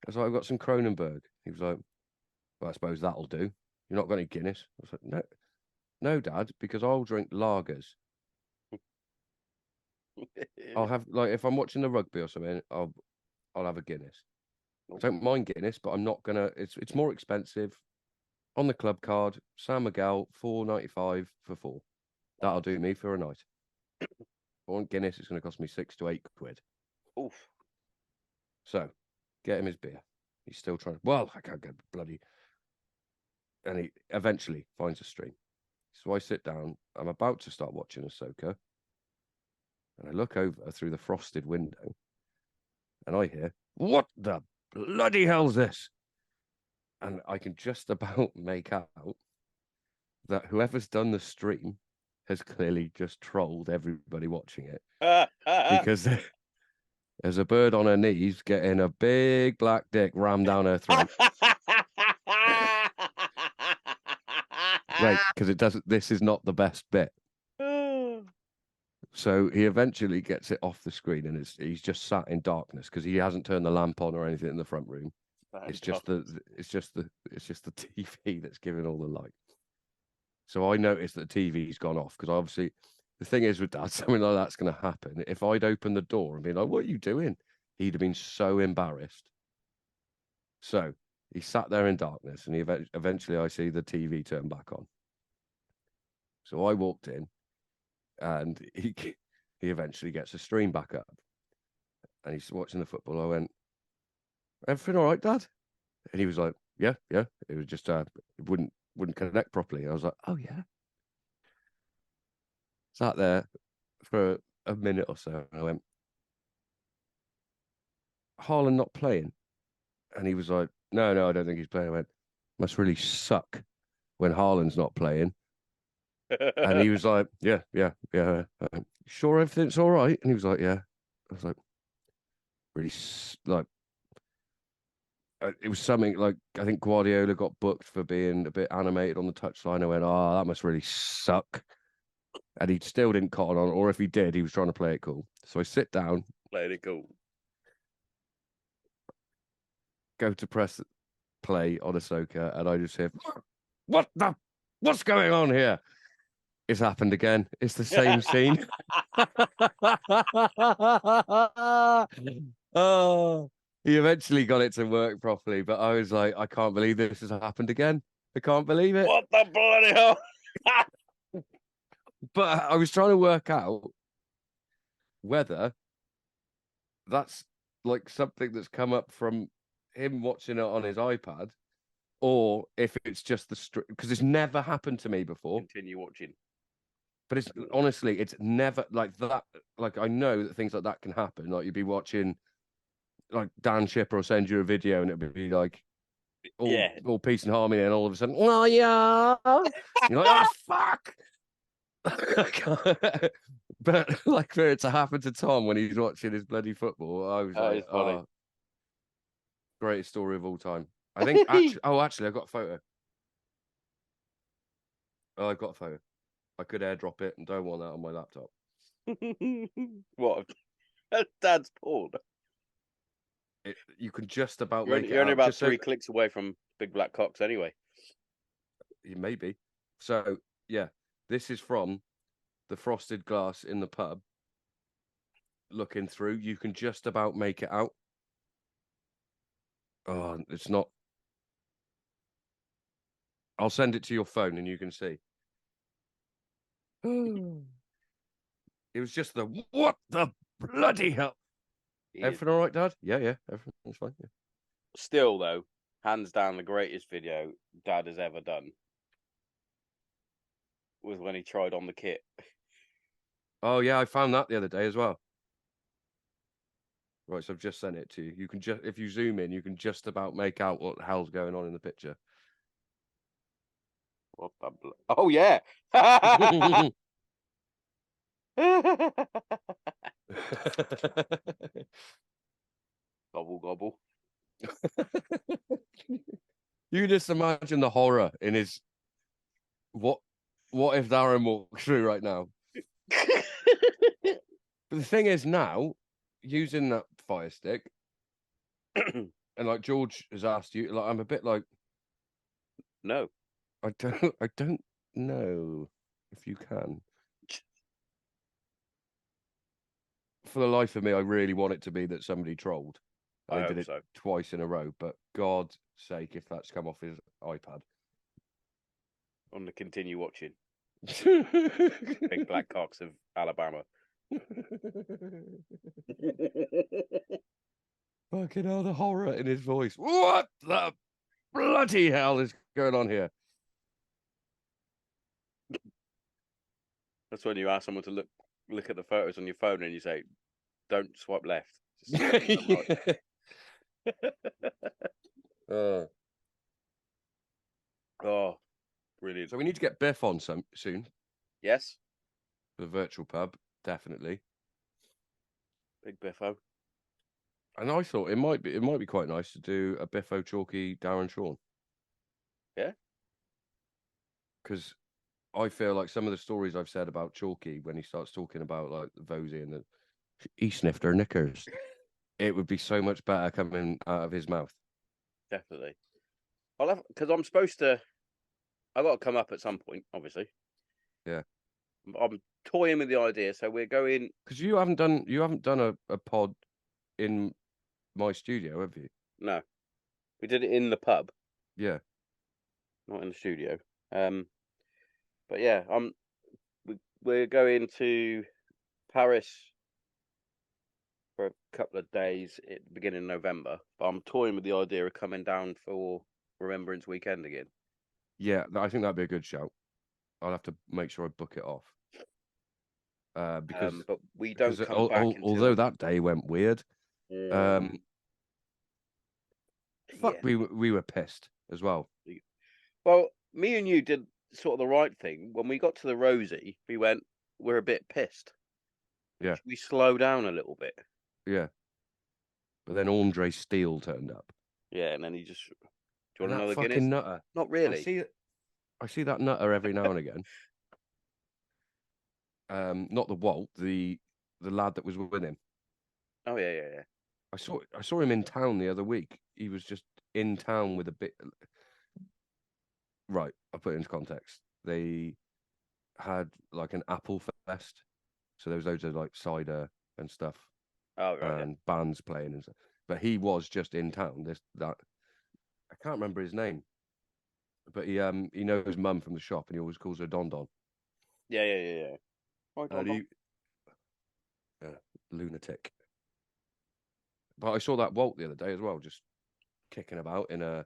was like, I've got some Kronenberg. He was like, well, I suppose that'll do. You've not got any Guinness? I was like, no, Dad, because I'll drink lagers. I'll have, like, if I'm watching the rugby or something, I'll have a Guinness. I don't mind Guinness, but I'm not gonna. It's more expensive. On the club card, San Miguel, $4.95 for 4. That'll do me for a night. If I want Guinness, it's going to cost me £6 to £8. Oof. So, get him his beer. He's still trying. Well, I can't get bloody. And he eventually finds a stream. So I sit down. I'm about to start watching Ahsoka, and I look over through the frosted window, and I hear, "What the bloody hell's this?" And I can just about make out that whoever's done the stream has clearly just trolled everybody watching it because there's a bird on her knees getting a big black dick rammed down her throat. Wait, because it doesn't. This is not the best bit. So he eventually gets it off the screen, and he's just sat in darkness because he hasn't turned the lamp on or anything in the front room. It's just the TV that's giving all the light. So I noticed that the TV's gone off because obviously the thing is with Dad, something like that's going to happen. If I'd opened the door and been like, "What are you doing?" He'd have been so embarrassed. So he sat there in darkness, and eventually I see the TV turn back on. So I walked in, and he eventually gets the stream back up, and he's watching the football. I went, "Everything all right, Dad?" And he was like, "Yeah. It was just it wouldn't connect properly." I was like, "Oh yeah." Sat there for a minute or so, and I went, "Haaland not playing?" And he was like, No, I don't think he's playing. I went, "Must really suck when Haaland's not playing." And he was like, Yeah. Sure, everything's all right? And he was like, Yeah. I was like, really, like, it was something like, I think Guardiola got booked for being a bit animated on the touchline. I went, "Oh, that must really suck." And he still didn't cotton on, or if he did, he was trying to play it cool. So I sit down, Played it cool. go to press play on Ahsoka, and I just hear, what's going on here? It's happened again. It's the same scene. Oh, he eventually got it to work properly, but I was like, I can't believe this has happened again. I can't believe it. What the bloody hell? But I was trying to work out whether that's like something that's come up from him watching it on his iPad, or if it's just the because it's never happened to me before. Continue watching. But it's honestly, it's never like that. Like I know that things like that can happen. Like you'd be watching, like Dan Shipper will send you a video, and it'd be like all peace and harmony, and all of a sudden, oh yeah, you're like, oh fuck. But like for it to happen to Tom when he's watching his bloody football, I was like, oh, greatest story of all time. I think actually, I got a photo. Oh, I got a photo. I could airdrop it and don't want that on my laptop. What? Dad's porn. You can just about You're make only, it about 3 clicks away from big black cocks anyway. Maybe. So, yeah, this is from the frosted glass in the pub. Looking through, you can just about make it out. Oh, it's not. I'll send it to your phone and you can see. It was just what the bloody hell? Everything all right, Dad? Yeah, everything's fine. Yeah. Still, though, hands down, the greatest video Dad has ever done was when he tried on the kit. Oh yeah, I found that the other day as well. Right, so I've just sent it to you. You can just, if you zoom in, you can just about make out what the hell's going on in the picture. What the oh yeah. Gobble gobble. You just imagine the horror in his what if Darren walks through right now? But the thing is now, using that fire stick, and like George has asked you, like I'm a bit like, no, I don't know if you can. For the life of me, I really want it to be that somebody trolled. And they did it twice in a row, but God's sake, if that's come off his iPad. On the continue watching. Big black cocks of Alabama. Fucking hell, the horror in his voice. What the bloody hell is going on here? That's when you ask someone to look at the photos on your phone and you say, don't swipe left. Oh, brilliant. So we need to get Biff on soon. Yes. The virtual pub, definitely. Big Biffo. And I thought it might be quite nice to do a Biffo Chalky Darren Shawn. Yeah. Because I feel like some of the stories I've said about Chalky when he starts talking about like Vosey and he sniffed her knickers, it would be so much better coming out of his mouth. Definitely. Because I'm supposed to. I've got to come up at some point, obviously. Yeah. I'm toying with the idea, so we're going. Because you haven't done a pod in my studio, have you? No, we did it in the pub. Yeah. Not in the studio. But yeah, we're going to Paris for a couple of days at the beginning of November. But I'm toying with the idea of coming down for Remembrance Weekend again. Yeah, I think that'd be a good shout. I'll have to make sure I book it off. Because but we don't come back until... although that day went weird. Fuck, yeah. we were pissed as well. Well, me and you did sort of the right thing. When we got to the Rosie, we went, we're a bit pissed. Yeah. We slow down a little bit. Yeah. But then Andre Steele turned up. Yeah, and then he just... Do you want another fucking Guinness? Nutter. Not really. I see that Nutter every now and again. not the Walt, the lad that was with him. Oh yeah. I saw him in town the other week. He was just in town with a bit. Right, I'll put it into context. They had like an Apple Fest, so there was loads of like cider and stuff, Oh right. and bands playing and stuff. But he was just in town. That I can't remember his name, but he knows his mum from the shop, and he always calls her Don Don. Yeah. Oh, And he lunatic. But I saw that Walt the other day as well, just kicking about in a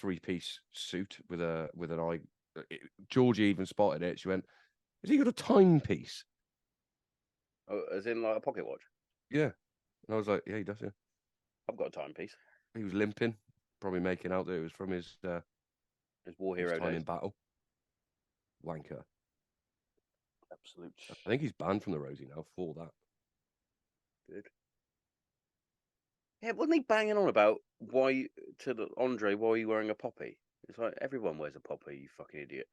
3-piece suit with an eye. Georgie even spotted it. She went, "Has he got a timepiece?" Oh, as in like a pocket watch? Yeah. And I was like, "Yeah, he does. Yeah." I've got a timepiece. He was limping, probably making out that it was from his War hero time days. in battle. Wanker. Absolute. I think he's banned from the Rosie now for that. Good. Yeah, wasn't he banging on about why Andre? Why are you wearing a poppy? It's like everyone wears a poppy. You fucking idiot.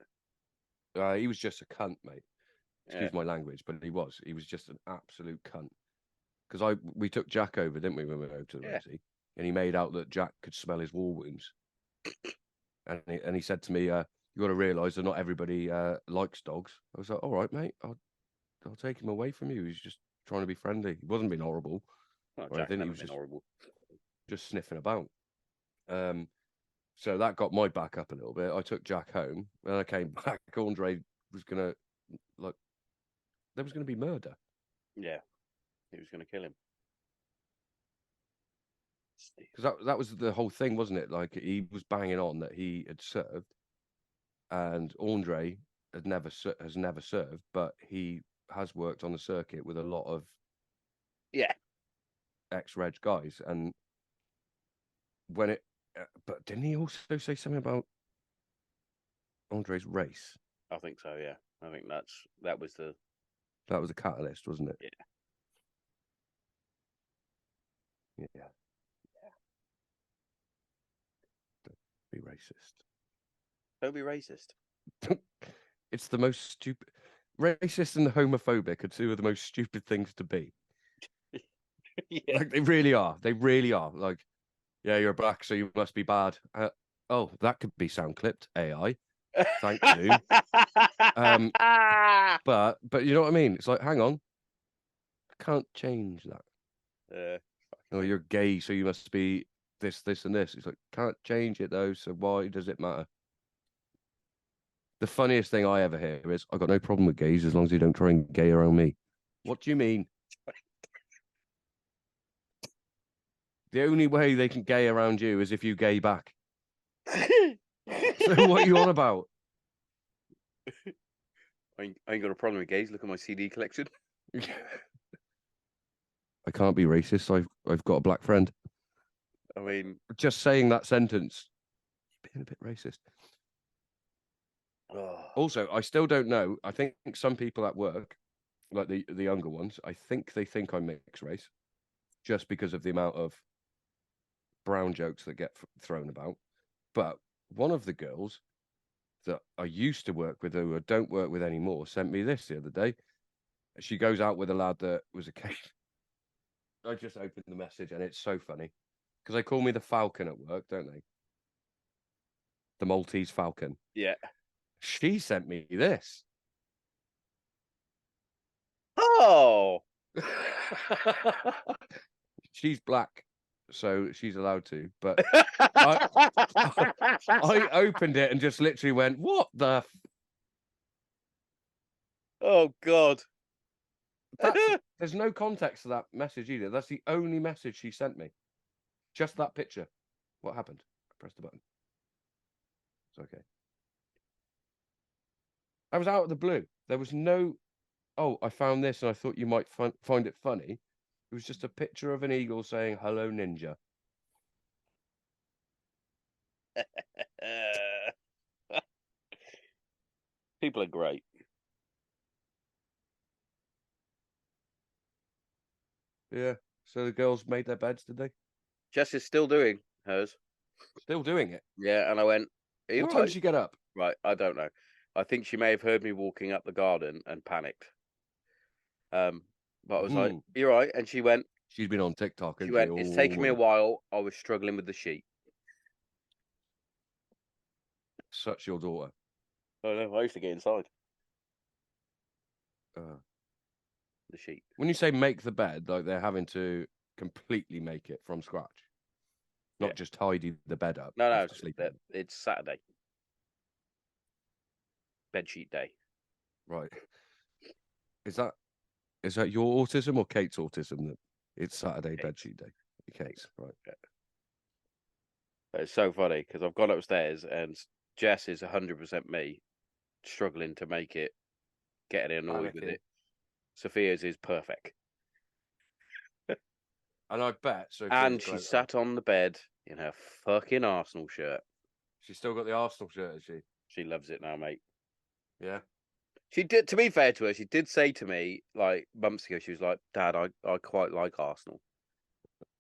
He was just a cunt, mate. Excuse Yeah. my language, but he was just an absolute cunt. Because we took Jack over, didn't we, when we went over to the Rosie? And he made out that Jack could smell his war wounds. And he said to me, "You got to realise that not everybody likes dogs." I was like, "All right, mate, I'll take him away from you. He's just trying to be friendly. He wasn't being horrible, Oh, or Jack's anything. He never was been horrible. just sniffing about." So that got my back up a little bit. I took Jack home, and I came back. Andre was gonna there was gonna be murder. Yeah, he was going to kill him. Because that was the whole thing, wasn't it? Like he was banging on that he had served, and Andre has never served, but he has worked on the circuit with a lot of ex-reg guys. And when it, but didn't he also say something about Andre's race? I think so. Yeah, I think that was the catalyst, wasn't it? Yeah. Don't be racist. Don't be racist. It's the most stupid. Racist and homophobic are two of the most stupid things to be. Yeah. Like they really are. They really are. Like, yeah, you're black, so you must be bad. Oh, that could be sound clipped. AI. Thank you. But you know what I mean? It's like, hang on, I can't change that. Oh, you're gay, so you must be this, and this. It's like, can't change it though. So why does it matter? The funniest thing I ever hear is, "I've got no problem with gays as long as they don't try and gay around me." What do you mean? The only way they can gay around you is if you gay back. So what are you on about? I ain't got a problem with gays. Look at my CD collection. I can't be racist. I've got a black friend. I mean, just saying that sentence, being a bit racist. Also, I still don't know. I think some people at work, like the younger ones, I think they think I'm mixed race, just because of the amount of brown jokes that get thrown about. But one of the girls that I used to work with, who I don't work with anymore, sent me this the other day. She goes out with a lad that was a case. I just opened the message, and it's so funny because they call me the Falcon at work, don't they? The Maltese Falcon. Yeah. She sent me this. Oh. She's black, so she's allowed to. But I opened it and just literally went, "What the?" Oh God. There's no context to that message either. That's the only message she sent me. Just that picture. What happened? I pressed the button. It's okay. I was out of the blue. There was no, "Oh, I found this and I thought you might find it funny." It was just a picture of an eagle saying, "Hello, ninja." People are great. Yeah. So the girls made their beds, did they? Jess is still doing hers. Still doing it. Yeah, and I went, What time did she get up? Right, I don't know. I think she may have heard me walking up the garden and panicked. But I was like, Mhm. "You're right," and she went, She's been on TikTok, "She hasn't she? went. It's taken me a Oh, while. I was struggling with the sheet." such your daughter. I know. I used to get inside Uh, the sheet. when you say make the bed, like they're having to completely make it from scratch, Yeah. not just tidy the bed up No, after sleeping. it's Saturday, bedsheet day. Right. Is that your autism or Kate's autism that it's Saturday Kate's. bedsheet day? Kate's, right. Yeah. It's so funny because I've gone upstairs and Jess is 100% me, struggling to make it, getting annoyed with Panicking. it. Sophia's is perfect. And I bet Sophia's And she gloat. sat on the bed in her fucking Arsenal shirt. She's still got the Arsenal shirt, has she? She loves it now, mate. Yeah. She did, to be fair to her, she did say to me, like, months ago, she was like, Dad, I quite like Arsenal,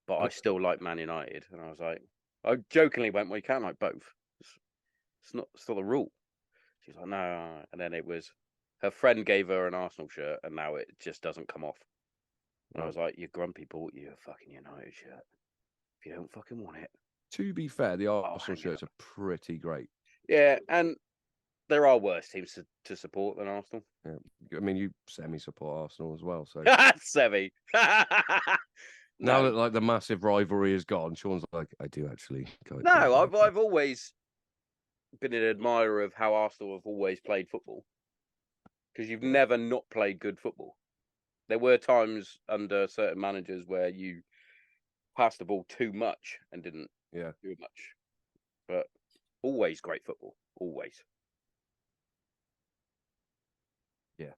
but I still like Man United. And I was like, I jokingly went, well, you can't like both. It's not the rule. She's like, no. And then it was, her friend gave her an Arsenal shirt, and now it just doesn't come off. And I was like, you grumpy bought you a fucking United shirt. If you don't fucking want it. To be fair, the I'll Arsenal hang it shirts up. are pretty great. Yeah, and there are worse teams to support than Arsenal. Yeah. I mean, you semi-support Arsenal as well, so Semi. now No, that like the massive rivalry is gone, Sean's like, I do actually quite no, like them." I've always been an admirer of how Arsenal have always played football because you've Yeah. never not played good football. There were times under certain managers where you passed the ball too much and didn't Yeah. do much, but always great football, always. Yeah.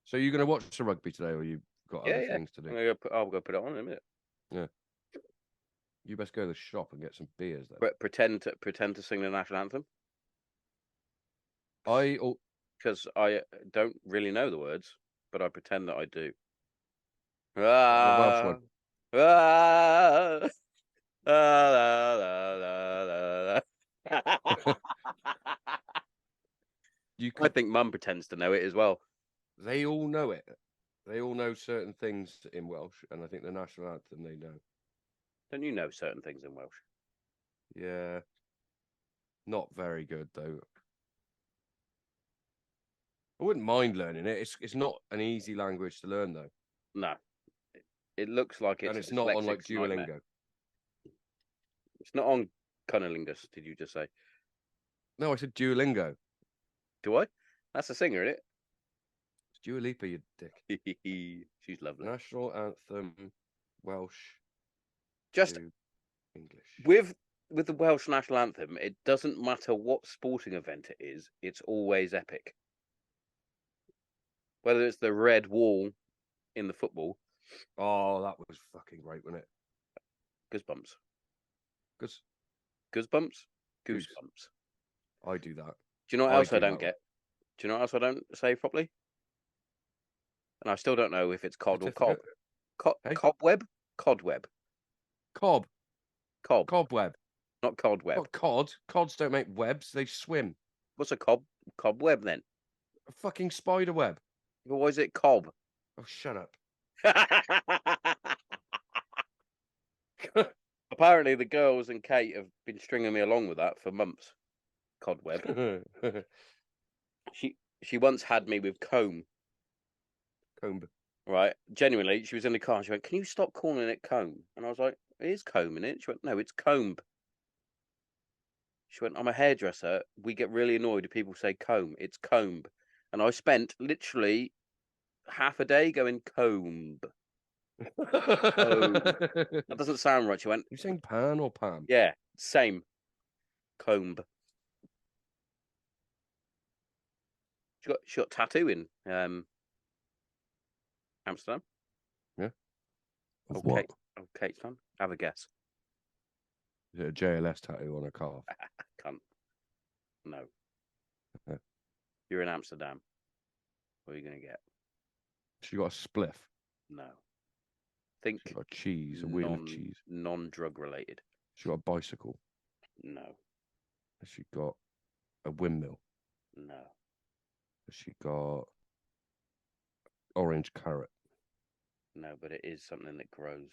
So you're going to watch the rugby today, or you've got Yeah, other yeah. things to do? I'll go put it on in a minute. Yeah. You best go to the shop and get some beers then. Pretend to sing the national anthem I because I don't really know the words, but I pretend that I do. the Welsh Ah, one. ah, la, la, la, la, la. You I could. think Mum pretends to know it as well. They all know it. They all know certain things in Welsh, and I think the national anthem they know. Don't you know certain things in Welsh? Yeah. Not very good though. I wouldn't mind learning it. It's not an easy language to learn though, No. It looks like and it's a it's not on like dyslexic's nightmare. Duolingo. It's not on Cunnilingus, did you just say? No, I said Duolingo. Do I? That's a singer, isn't It's Dua Lipa, you dick. it? She's lovely. National anthem, Welsh Just to English. with the Welsh national anthem, it doesn't matter what sporting event it is, it's always epic. Whether it's the red wall in the football, Oh, that was fucking great, wasn't it? goosebumps. Because Goosebumps? Goose. Goosebumps. I do that. Do you know what I else I do don't that one. get? Do you know what else I don't say properly? And I still don't know if it's cod or cob. Certificate. Hey? Cobweb? Codweb. Cob. Cob. Cobweb. Not codweb. Not cod. Cods don't make webs, they swim. What's a cobweb then? A fucking spider web. Why is it cob? Oh, shut up. Apparently, the girls and Kate have been stringing me along with that for months. Codweb. She once had me with comb. Comb. Right, genuinely, she was in the car. And she went, "Can you stop calling it comb?" And I was like, "It is comb in it." She went, "No, it's comb." She went, "I'm a hairdresser. We get really annoyed if people say comb. It's comb." And I spent literally half a day going comb. That doesn't sound right. She went, You saying pan or Pam? "Yeah, same. Comb." She got tattoo in Amsterdam. Yeah. Of Oh, what? Kate's done. Have a guess. Is it a JLS tattoo on her calf? Cunt. No. Yeah. You're in Amsterdam. What are you going to get? She got a spliff. No. Think She got a cheese, a wheel of cheese. non-drug related. She got a bicycle. No. She got a windmill. No. She got orange carrot. No, but it is something that grows.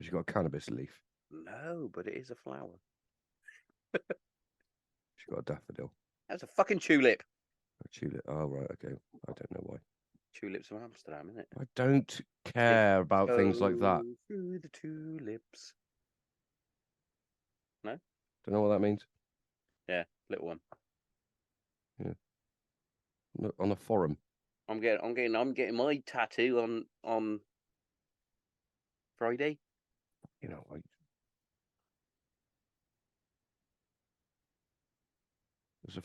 She's got a cannabis leaf. No, but it is a flower. She's got a daffodil. That's a fucking tulip. A tulip. Oh, right. Okay. I don't know why. Tulips from Amsterdam, isn't it? I don't care about things like that. Through the tulips. No? Don't know what that means. Yeah, little one. Yeah. On a forum. I'm getting my tattoo on Friday. You know, there's a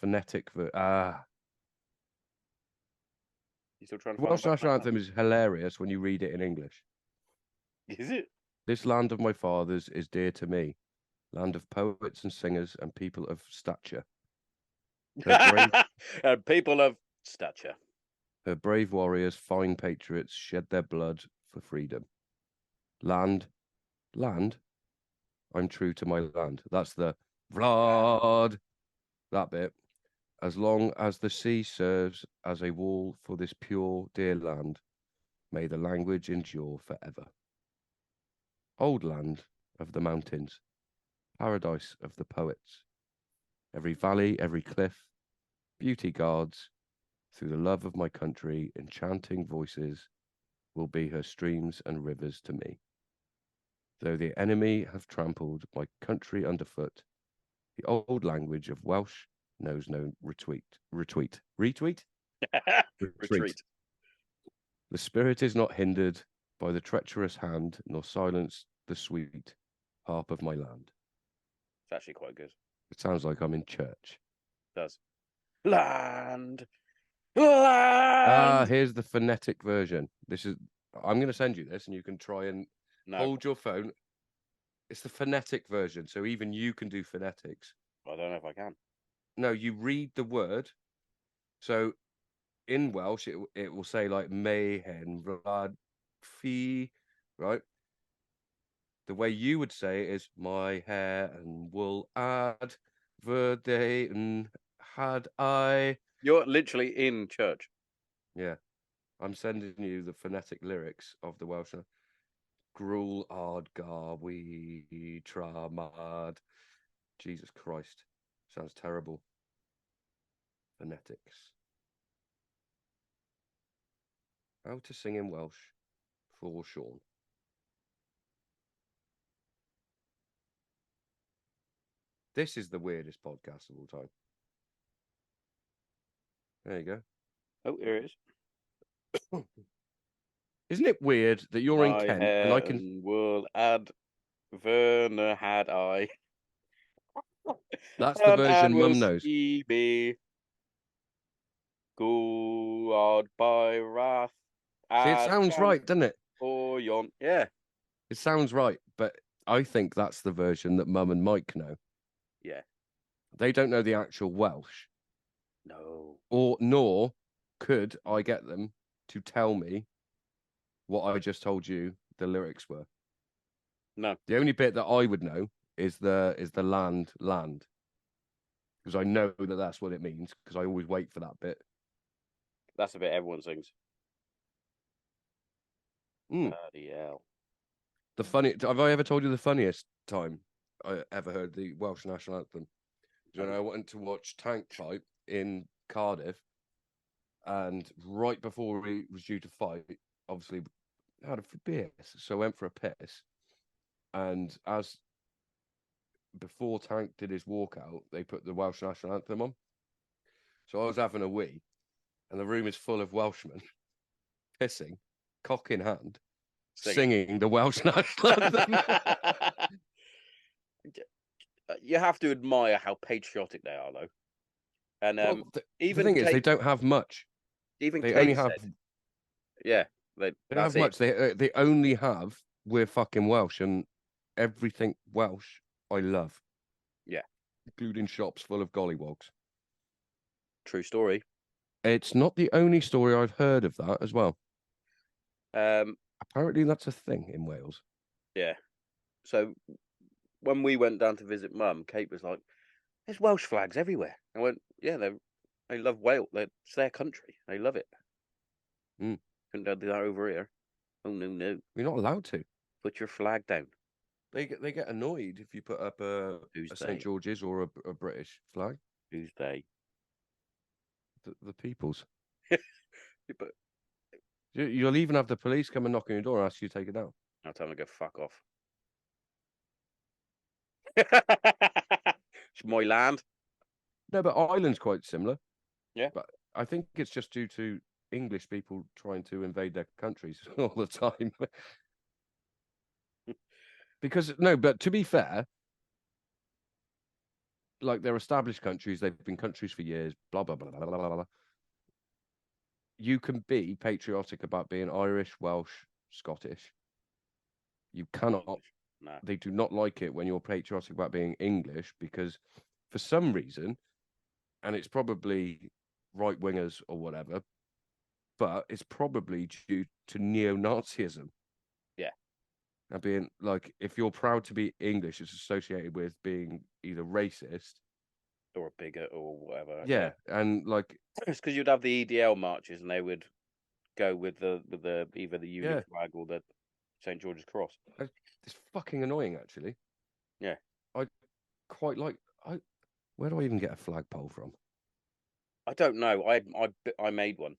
phonetic. You still trying to The find Welsh the national anthem is hilarious when you read it in English. Is it? This land of my fathers is dear to me, land of poets and singers and people of stature. And people of stature. Her brave warriors, fine patriots, shed their blood for freedom. Land, I'm true to my land. That's the Vlad, that bit. As long as the sea serves as a wall for this pure, dear land, may the language endure forever. Old land of the mountains, paradise of the poets. Every valley, every cliff, beauty guards, through the love of my country, enchanting voices will be her streams and rivers to me. Though the enemy have trampled my country underfoot, the old language of Welsh knows no retreat. Retreat? Retreat. The spirit is not hindered by the treacherous hand, nor silenced the sweet harp of my land. It's actually quite good. It sounds like I'm in church. It does. Land. Land. Here's the phonetic version. I'm going to send you this and you can try and hold your phone. It's the phonetic version, so even you can do phonetics. I don't know if I can. No, you read the word. So in Welsh, it will say like Mayhen, Vlad, Fi, right? The way you would say it is my hair and wool ad, verde and had I. You're literally in church. Yeah. I'm sending you the phonetic lyrics of the Welsh. Gruel ard gar we tramad. Jesus Christ. Sounds terrible. Phonetics. How to sing in Welsh for Sean. This is the weirdest podcast of all time. There you go. Oh, here it is. Isn't it weird that you're in Kent and I can... and wool ad Verna had I. That's the version Mum knows. Be go by wrath. See, it sounds right, doesn't it? Or yon. Yeah. It sounds right, but I think that's the version that Mum and Mike know. Yeah. They don't know the actual Welsh. No. Nor could I get them to tell me what I just told you the lyrics were. No. The only bit that I would know is the land. Because I know that that's what it means, because I always wait for that bit. That's the bit everyone sings. Bloody hell. Have I ever told you the funniest time I ever heard the Welsh national anthem? When I went to watch Tank Fight in Cardiff, and right before he was due to fight, obviously had a beer, so I went for a piss. And as before Tank did his walkout, they put the Welsh national anthem on. So I was having a wee, and the room is full of Welshmen pissing, cock in hand, singing the Welsh national anthem. You have to admire how patriotic they are, though. And even the thing is, they don't have much. Even they Kate only have. Said, yeah, they don't have much. They only have. We're fucking Welsh, and everything Welsh I love. Yeah, including shops full of gollywogs. True story. It's not the only story I've heard of that as well. Apparently, that's a thing in Wales. Yeah. So when we went down to visit Mum, Kate was like, "There's Welsh flags everywhere." I went, "Yeah, they love Wales. It's their country. They love it." Couldn't do that over here. Oh no! You're not allowed to. Put your flag down. They get annoyed if you put up a Who's St they? George's or a British flag. Who's they? The people's. But You'll even have the police come and knock on your door and ask you to take it down. I'll tell them to go fuck off. It's my land. No, but Ireland's quite similar. Yeah. But I think it's just due to English people trying to invade their countries all the time. Because, no, but to be fair, like they're established countries, they've been countries for years, blah, blah, blah, blah, blah, blah. You can be patriotic about being Irish, Welsh, Scottish. You cannot. No. They do not like it when you're patriotic about being English because for some reason, and it's probably right wingers or whatever, but it's probably due to neo-Nazism. Yeah. And being like, if you're proud to be English, it's associated with being either racist or a bigot or whatever. Yeah, and like it's because you'd have the EDL marches and they would go with the either the Uni Yeah. flag or the St George's Cross. it's fucking annoying, actually. Yeah. I quite like. Where do I even get a flagpole from? I don't know. I made one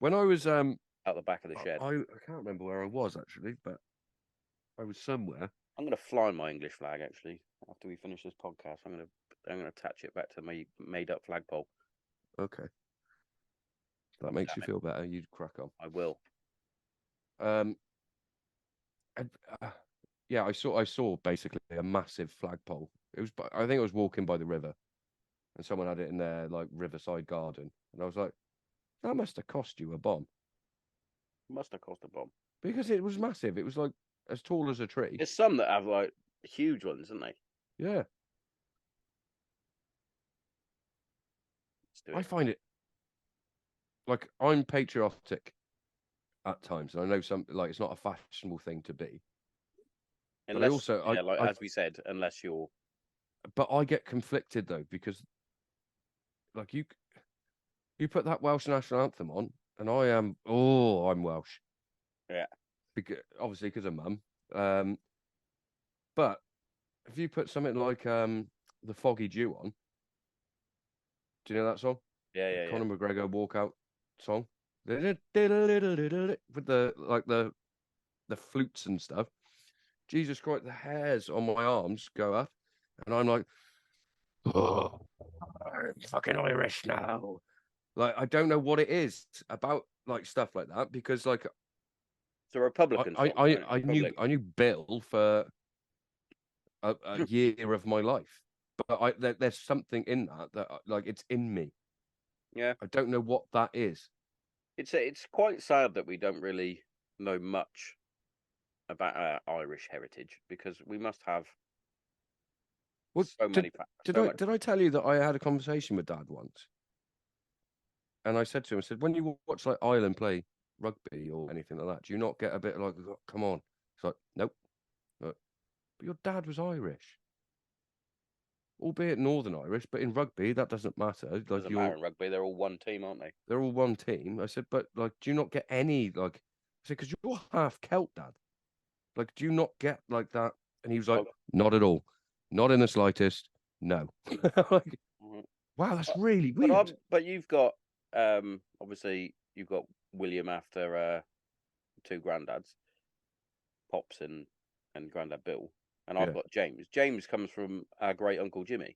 When I was out the back of the shed. I can't remember where I was actually, but I was somewhere. I'm going to fly my English flag actually after we finish this podcast. I'm going to attach it back to my made up flagpole. Okay. That makes you feel better. You'd crack on. I will. Yeah, I saw basically a massive flagpole. I think it was walking by the river, and someone had it in their like riverside garden, and I was like, that must have cost you a bomb. Must have cost a bomb because it was massive. It was like as tall as a tree. There's some that have like huge ones, isn't they? Yeah. I find it like I'm patriotic at times, and I know some like it's not a fashionable thing to be. Unless, but I also, as we said, unless you're. But I get conflicted though because, like you put that Welsh national anthem on, and I'm Welsh. Yeah. Obviously because of mum. But if you put something like the Foggy Dew on, do you know that song? Yeah. Conor McGregor walkout song with the flutes and stuff. Jesus Christ, the hairs on my arms go up, and I'm like, oh, I'm fucking Irish now. Like I don't know what it is about like stuff like that because like it's a Republican song. I knew Bill for a year of my life, but there's something in that like it's in me. Yeah, I don't know what that is. It's quite sad that we don't really know much about our Irish heritage because we must have so many. Did I tell you that I had a conversation with Dad once? And I said to him, I said, when you watch like Ireland play rugby or anything like that, do you not get a bit like, come on? It's like, nope. But your dad was Irish, albeit Northern Irish, but in rugby that doesn't matter. Like doesn't matter in rugby; they're all one team, aren't they? They're all one team. I said, but like, do you not get any like? I said, because you're half Celt, Dad. Like, do you not get like that? And he was like, not at all, not in the slightest. No. Like, wow, that's really weird. But you've got obviously you've got William after two granddads, Pops and Grandad Bill, and I've got James. James comes from our great uncle Jimmy.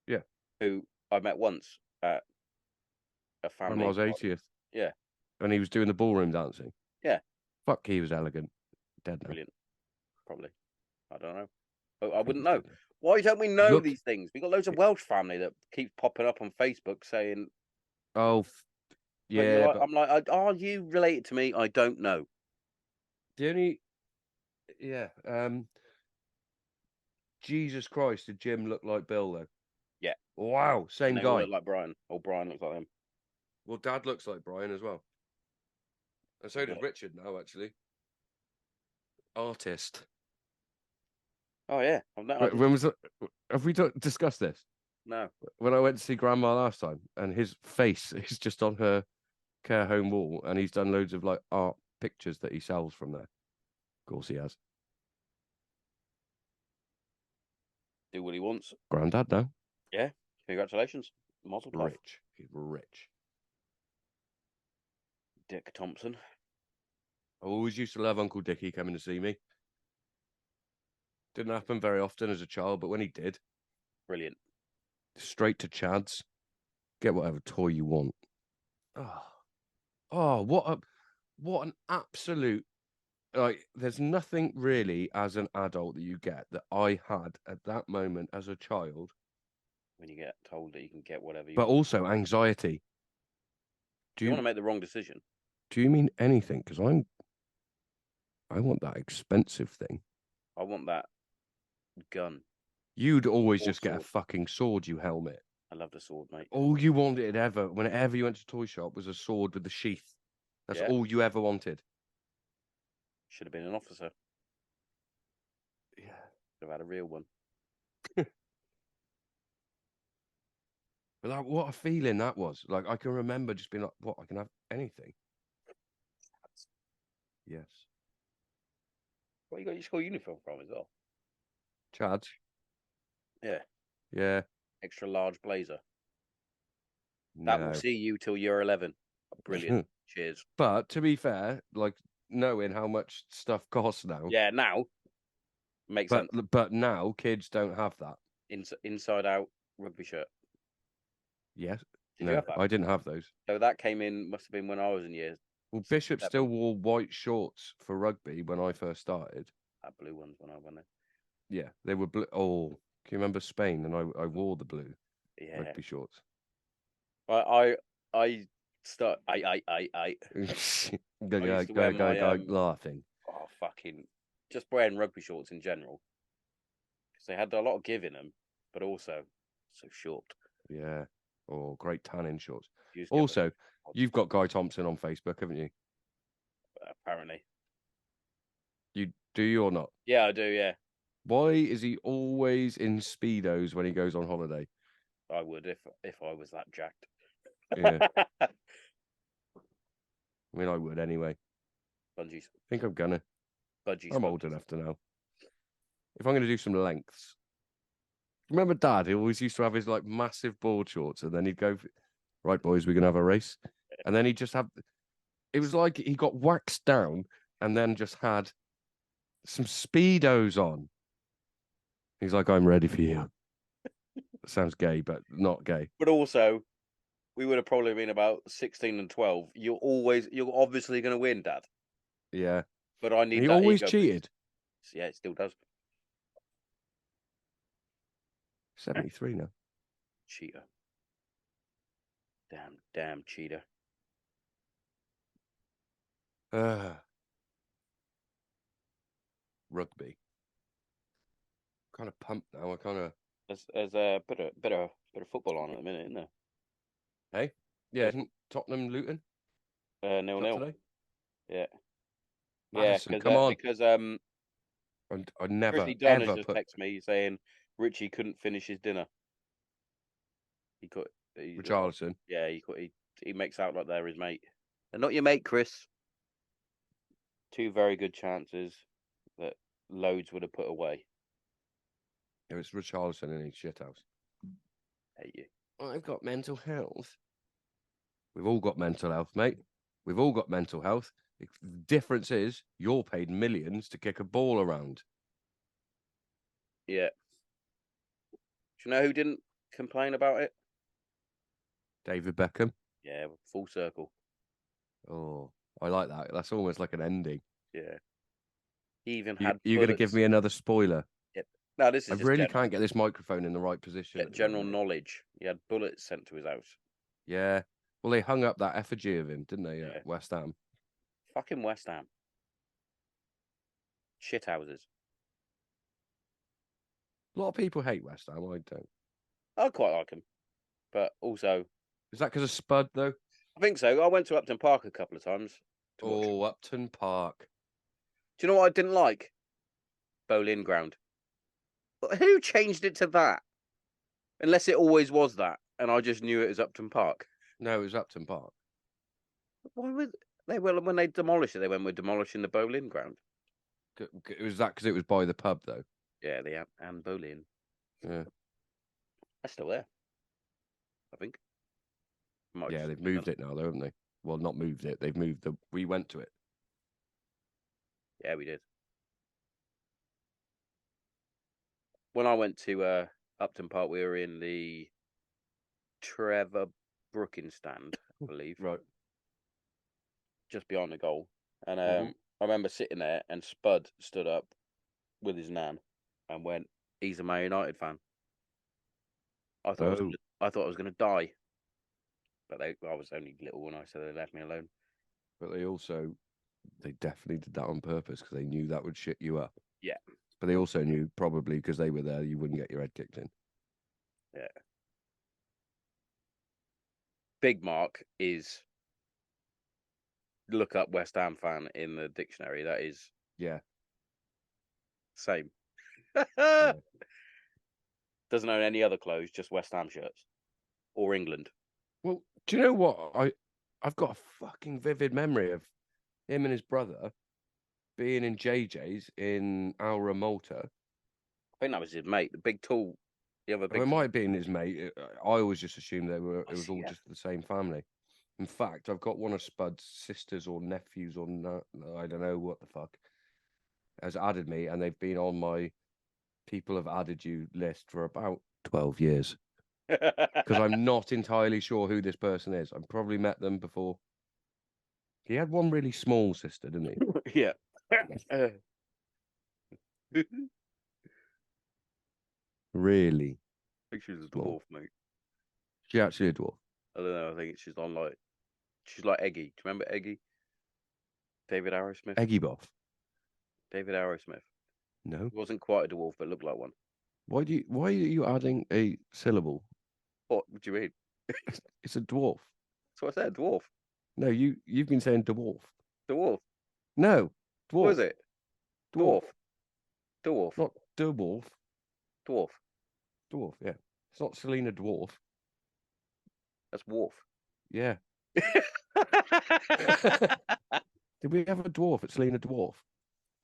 Yeah. Who I met once at a family. When I was 80th. Yeah. And he was doing the ballroom dancing. Yeah. Fuck, he was elegant. Dead now. Brilliant. Probably. I don't know. I wouldn't know. Why don't we know these things? We got loads of Welsh family that keep popping up on Facebook saying, "Oh, yeah." I'm like, are you related to me? I don't know. The only, Jesus Christ, did Jim look like Bill though? Yeah. Wow, same guy. All look like Brian. Or Brian looks like him. Well, Dad looks like Brian as well, and so does Richard now. Actually, artist. Oh yeah. When was it? Have we discussed this? No. When I went to see Grandma last time, and his face is just on her care home wall, and he's done loads of like art pictures that he sells from there. Of course, he has. Do what he wants. Granddad now. Yeah. Congratulations. Mazel tov. Rich. He's rich. Dick Thompson. I always used to love Uncle Dickie coming to see me. Didn't happen very often as a child, but when he did, Brilliant. straight to Chad's, get whatever toy you want. Oh, what an absolute, like, there's nothing really as an adult that you get that I had at that moment as a child. When you get told that you can get whatever you But want. also anxiety. Do you want to make the wrong decision? Do you mean anything? Because I want that expensive thing. I want that gun. You'd always Or just get a sword. fucking sword, you helmet. I love the sword, mate. All you wanted ever, whenever you went to a toy shop, was a sword with the sheath. That's Yeah. all you ever wanted. Should have been an officer. Yeah. Should have had a real one. But like, what a feeling that was. Like, I can remember just being like, what, I can have anything. Yes. What you got your school uniform from as well? Chad's? Yeah. Yeah. Extra large blazer. That will see you till you're 11. Brilliant. Cheers. But to be fair, like, knowing how much stuff costs now. Yeah, now makes sense. But now kids don't have that. Inside out rugby shirt. Yes. Did you have that? I didn't have those. So that came in, must have been when I was in years. Well, Bishop still wore white shorts for rugby when I first started. Had blue ones when I went there. Yeah, they were blue. Oh, can you remember Spain? And I wore the blue rugby shorts. I start. I Go, laughing. Oh, fucking. Just wearing rugby shorts in general. Because they had a lot of give in them, but also so short. Yeah. Oh, great tanning shorts. Also, you've got Guy Thompson on Facebook, haven't you? Apparently. Do you or not? Yeah, I do, yeah. Why is he always in Speedos when he goes on holiday? I would if I was that jacked. Yeah. I mean, I would anyway. Bungees. I think I'm gonna. Budgies. I'm old enough to know. If I'm going to do some lengths. Remember Dad? He always used to have his like massive board shorts, and then he'd go, right, boys, we're going to have a race. And then he'd just have, it was like he got waxed down and then just had some Speedos on. He's like, I'm ready for you. Sounds gay, but not gay. But also, we would have probably been about 16 and 12. You're obviously going to win, Dad. Yeah. But I need and he that always ego cheated. boost. Yeah, it still does. 73 now. Cheater. Damn cheater. Rugby. Kind of pumped now. I kind of. There's a bit of football on at the minute, isn't there? Hey, yeah, isn't Tottenham Luton? 0-0. Yeah. Madison, yeah, come on. Because I never Chrissy Dunn ever has just texted me saying Richie couldn't finish his dinner. Richarlison. Yeah, he makes out like they're his mate. They're not your mate, Chris. Two very good chances that loads would have put away. No, it's Richarlison in his shithouse. Hate you. I've got mental health. We've all got mental health, mate. We've all got mental health. The difference is you're paid millions to kick a ball around. Yeah. Do you know who didn't complain about it? David Beckham. Yeah, full circle. Oh, I like that. That's almost like an ending. Yeah. He even had. You're going to give me another spoiler. Yep. No, this is. I really can't get this microphone in the right position. General knowledge. He had bullets sent to his house. Yeah. Well, they hung up that effigy of him, didn't they? Yeah. At West Ham. Fucking West Ham. Shit houses. A lot of people hate West Ham. I don't. I quite like him, but also. Is that because of Spud though? I think so. I went to Upton Park a couple of times. Oh, Upton Park. Do you know what I didn't like? Boleyn Ground. Who changed it to that? Unless it always was that, and I just knew it as Upton Park. No, it was Upton Park. Why would they? Well, when they demolished it, they went with demolishing the bowling ground. Was that because it was by the pub though? Yeah, the and bowling. Yeah. That's still there, I think. Might Yeah, just they've been done. moved it now, though, haven't they? Well, not moved it. They've moved the. We went to it. Yeah, we did. When I went to Upton Park, we were in the Trevor Brooking stand, I believe, Right. just behind the goal. And Mhm. I remember sitting there, and Spud stood up with his nan and went, "He's a Man United fan." Oh, I thought I was gonna die, but I was only little when so they left me alone. but they definitely did that on purpose because they knew that would shit you up. Yeah, But they also knew probably because they were there, you wouldn't get your head kicked in. yeah. Big Mark is look up West Ham fan in the dictionary. That is Yeah. same. Yeah. Doesn't own any other clothes, just West Ham shirts or England. Well, do you know what? I've got a fucking vivid memory of him and his brother being in JJ's in Aura, Malta. I think that was his mate, the big tall, the other Or big it tall. might have been his mate. I always just assumed it was all Yeah. just the same family. In fact, I've got one of Spud's sisters or nephews or I don't know what the fuck has added me, and they've been on my people have added you list for about 12 years because I'm not entirely sure who this person is. I've probably met them before. He had one really small sister, didn't Yeah. he? Really I think she's a small. dwarf, mate. She actually a dwarf. I don't know. I think she's like Eggy. Do you remember Eggy? David Arrowsmith. Eggy Boff. David Arrowsmith. No. He wasn't quite a dwarf, but looked like one. Why are you adding a syllable? What do you mean? It's a dwarf. That's what I said. Dwarf. No, you've been saying dwarf. Dwarf. No, What dwarf. is it? Dwarf. Dwarf. Dwarf. Not dwarf. Dwarf. Dwarf, yeah. It's not Selena Dwarf. That's Wharf. Yeah. Did we have a dwarf at Selena Dwarf?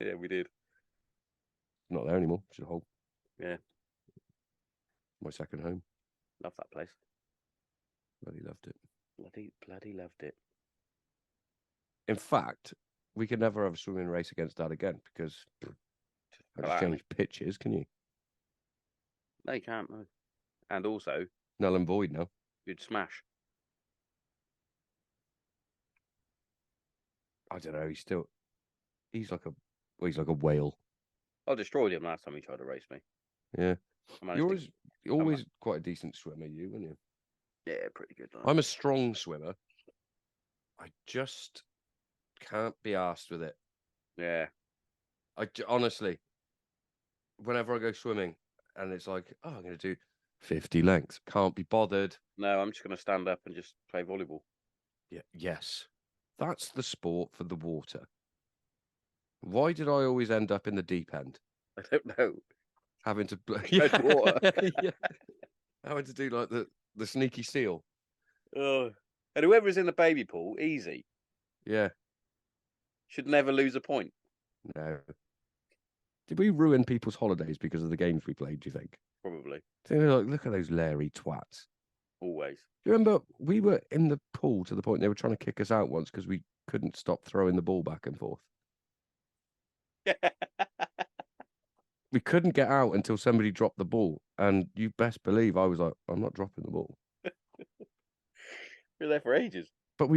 Yeah, we did. Not there anymore. Should hold Yeah, my second home. love that place. Bloody loved it. Bloody loved it. In fact, we could never have a swimming race against that again because I just change pitches, can you? No, you can't. No. And also, Null and void now. you'd smash. I don't know. He's like a whale. I destroyed him last time he tried to race me. Yeah. I managed You're to- always quite a decent swimmer, you, aren't you? Yeah, pretty good. Like. I'm a strong swimmer. I just can't be arsed with it. Yeah. Honestly, whenever I go swimming and it's like, oh, I'm going to do 50 lengths, can't be bothered. No, I'm just going to stand up and just play volleyball. Yeah, yes. That's the sport for the water. Why did I always end up in the deep end? I don't know. Having to Tread water. yeah. Having to do like the sneaky seal. Oh. And whoever's in the baby pool, easy. Yeah. Should never lose a point. No. Did we ruin people's holidays because of the games we played, do you think? Probably. They're like, look at those Larry twats. Always. Do you remember we were in the pool to the point they were trying to kick us out once because we couldn't stop throwing the ball back and forth? We couldn't get out until somebody dropped the ball. And you best believe I was like, I'm not dropping the ball. We were there for ages. But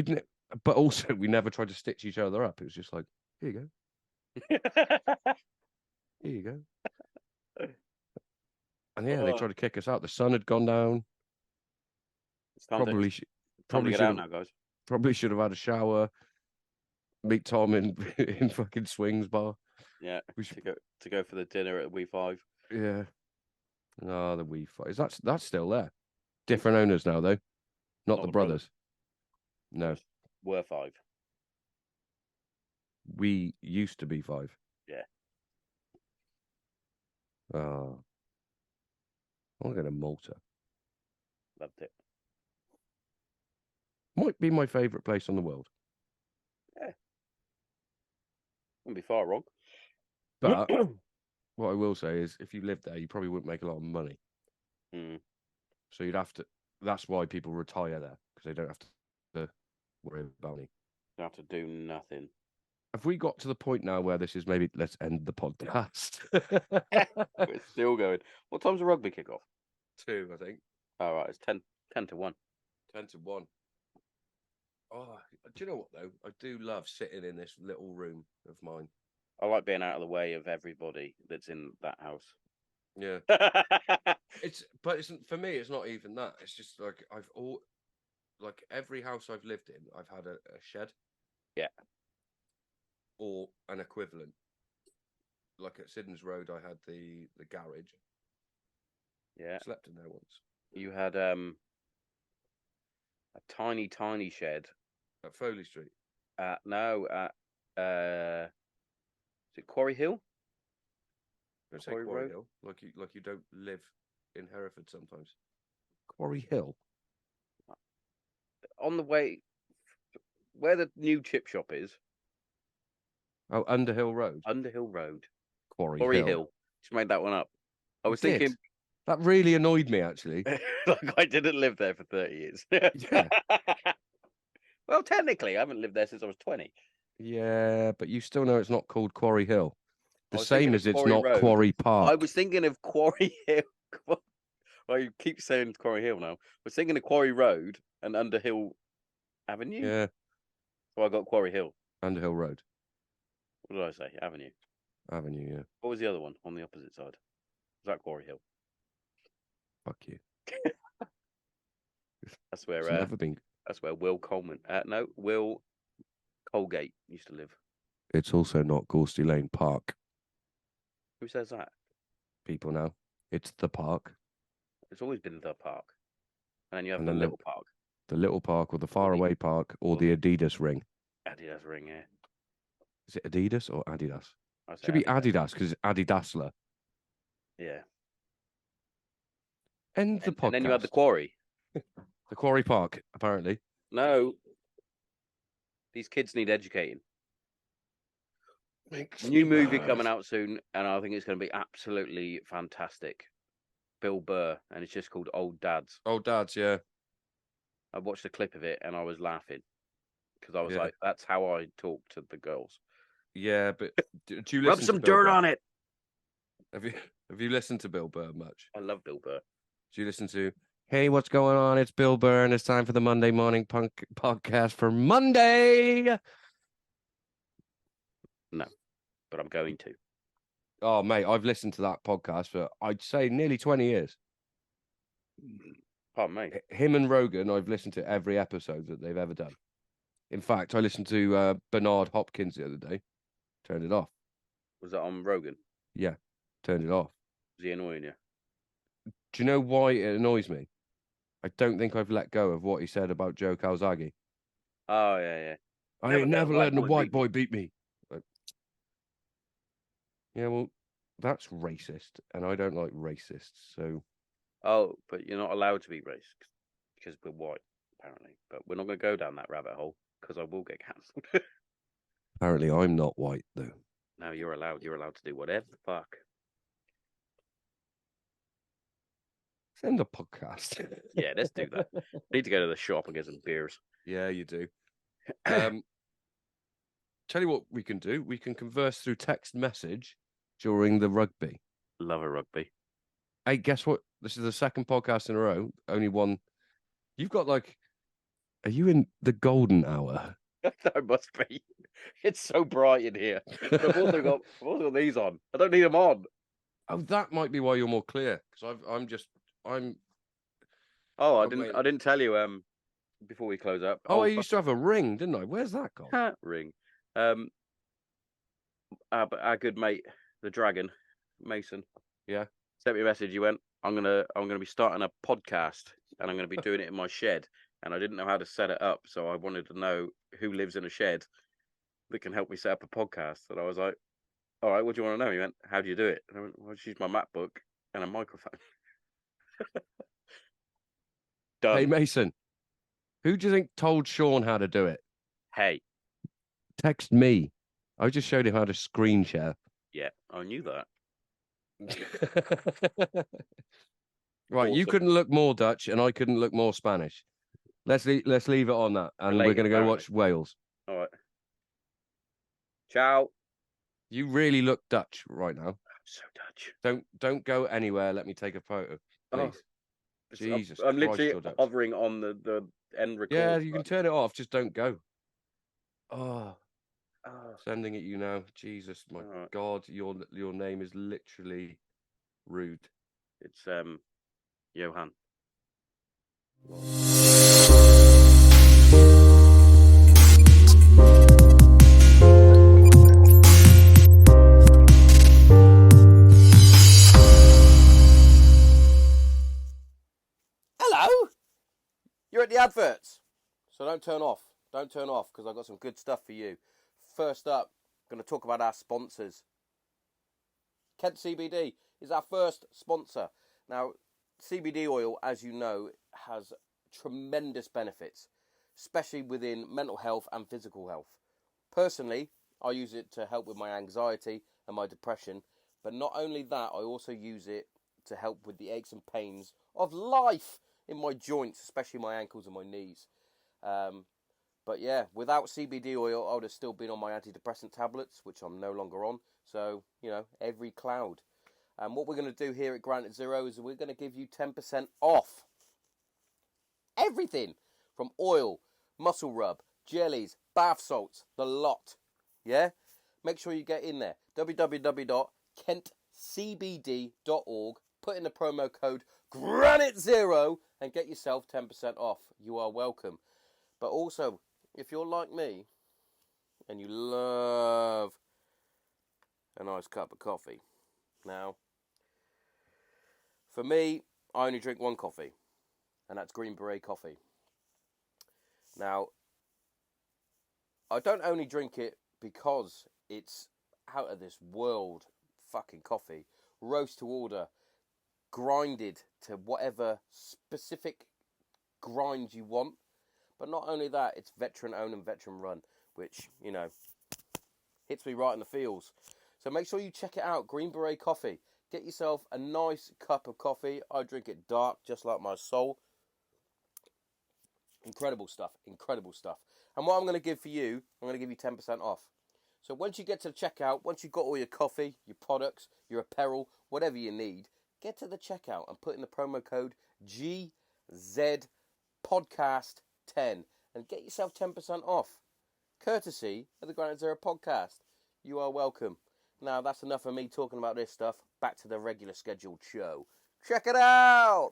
but also we never tried to stitch each other up. It was just like, here you go. Here you go. And yeah, they tried to kick us out. The sun had gone down. It's time Probably to get out now, guys. Probably should have had a shower. Meet Tom in in fucking Swings Bar. Yeah, we should to go for the dinner at We5. Yeah. Oh, the We5. That's still there. Different owners now though. Not the brothers. No. Were 5. We used to be 5. Yeah. Oh. I'm going to Malta. Loved it. Might be my favourite place in the world. Wouldn't be far wrong. But what I will say is, if you lived there, you probably wouldn't make a lot of money. So you'd have to. That's why people retire there, because they don't have to worry about money. You have to do nothing. Have we got to the point now where this is maybe let's end the podcast? We're still going. What time's the rugby kick off? 2, I think. All right, it's 10 to 1. 10 to 1. Oh, do you know what though? I do love sitting in this little room of mine. I like being out of the way of everybody that's in that house. Yeah. It's for me. It's not even that. It's just like like every house I've lived in, I've had a shed. Yeah. Or an equivalent. Like at Siddons Road, I had the garage. Yeah. Slept in there once. You had a tiny shed At Foley Street. No, is it Quarry Hill? Don't say Quarry Hill. Like you don't live in Hereford sometimes. Quarry Hill. On the way where the new chip shop is. Oh, Underhill Road. Underhill Road. Quarry Hill. Just made that one up. I was thinking thinking that really annoyed me actually. like I didn't live there for 30 years. Yeah. Well, technically, I haven't lived there since I was 20. Yeah, but you still know it's not called Quarry Hill. The same as it's Quarry not Road. Quarry Park. I was thinking of Quarry Hill. Well, you keep saying Quarry Hill now. I was thinking of Quarry Road and Underhill Avenue. Yeah. So I got Quarry Hill. Underhill Road. What did I say? Avenue. Avenue, yeah. What was the other one on the opposite side? Was that Quarry Hill? Fuck you. That's where It's never been. That's where Will Coleman. No, Will Colgate used to live. It's also not Gorsty Lane Park. Who says that? People now. It's the park. It's always been the park. And then you have the little park. The little park or the faraway park or the Adidas ring. Adidas ring, yeah. Is it Adidas or Adidas? It should be Adidas because it's Adidasler. Yeah. End the podcast. And then you had the Quarry. The Quarry Park, apparently. No. These kids need educating. New movie coming out soon, and I think it's going to be absolutely fantastic. Bill Burr, and it's just called Old Dads. Old Dads, yeah. I watched a clip of it, and I was laughing because I was like, "That's how I talk to the girls." Yeah, but do you listen Rub some dirt on it? Have you listened to Bill Burr much? I love Bill Burr. Do you listen to? Hey, what's going on? It's Bill Burr, and it's time for the Monday Morning Punk podcast for Monday. No, but I'm going to. Oh, mate, I've listened to that podcast for, I'd say, nearly 20 years. Pardon me. Him and Rogan, I've listened to every episode that they've ever done. In fact, I listened to Bernard Hopkins the other day. Turned it off. Was that on Rogan? Yeah, turned it off. Was he annoying you? Do you know why it annoys me? I don't think I've let go of what he said about Joe Calzaghe. Oh, yeah. I ain't never letting a white boy beat me. Like, yeah, well, that's racist, and I don't like racists, so... Oh, but you're not allowed to be racist because we're white, apparently. But we're not going to go down that rabbit hole because I will get cancelled. Apparently, I'm not white, though. No, you're allowed. You're allowed to do whatever the fuck. Send a podcast. Yeah, let's do that. Need to go to the shop and get some beers. Yeah, you do. Tell you what we can do. We can converse through text message during the rugby. Love a rugby. Hey, guess what? This is the second podcast in a row. Only one. You've got like... Are you in the golden hour? I must be. It's so bright in here. But I've also got these on. I don't need them on. Oh, that might be why you're more clear. Because I'm. Oh, I didn't tell you. Before we close up. Oh, I used to have a ring, didn't I? Where's that gone? Ring. Our good mate, the Dragon, Mason. Yeah. Sent me a message. He went, I'm gonna be starting a podcast, and I'm gonna be doing it in my shed. And I didn't know how to set it up, so I wanted to know who lives in a shed that can help me set up a podcast. And I was like, all right, what do you want to know? He went, how do you do it? And I went, well, I just use my MacBook and a microphone. Done. Hey, Mason, who do you think told Sean how to do it? Hey. Text me. I just showed him how to screen share. Yeah, I knew that. Right, Awesome. you couldn't look more Dutch, and I couldn't look more Spanish. Let's leave it on that, and we're Related, going to go apparently. watch Wales. All right. Ciao. You really look Dutch right now. I'm so Dutch. Don't go anywhere. Let me take a photo, please. Oh, Jesus I'm Christ, literally you're Dutch. hovering on the end record. Yeah, you can turn it off. Just don't go. Oh, Oh, sending it you now. Jesus, my right. God, your name is literally rude. It's Johan. Hello. You're at the adverts, so don't turn off. Don't turn off because I've got some good stuff for you. First up, I'm going to talk about our sponsors. Kent CBD is our first sponsor. Now, CBD oil, as you know, has tremendous benefits, especially within mental health and physical health. Personally, I use it to help with my anxiety and my depression, but not only that, I also use it to help with the aches and pains of life in my joints, especially my ankles and my knees. But yeah, without CBD oil, I would have still been on my antidepressant tablets, which I'm no longer on. So, every cloud. And what we're going to do here at Granite Zero is we're going to give you 10% off everything from oil, muscle rub, jellies, bath salts, the lot. Yeah? Make sure you get in there. www.kentcbd.org. Put in the promo code GRANITE0 and get yourself 10% off. You are welcome. But also, if you're like me and you love a nice cup of coffee. Now, for me, I only drink one coffee, and that's Green Beret coffee. Now, I don't only drink it because it's out of this world fucking coffee, roast to order, grinded to whatever specific grind you want. But not only that, it's veteran owned and veteran run, which, hits me right in the feels. So make sure you check it out, Green Beret Coffee. Get yourself a nice cup of coffee. I drink it dark, just like my soul. Incredible stuff, incredible stuff. And what I'm going to give for you, I'm going to give you 10% off. So once you get to the checkout, once you've got all your coffee, your products, your apparel, whatever you need, get to the checkout and put in the promo code GZPodcast10 and get yourself 10% off. Courtesy of the Granite Zero podcast. You are welcome. Now, that's enough of me talking about this stuff. Back to the regular scheduled show. Check it out!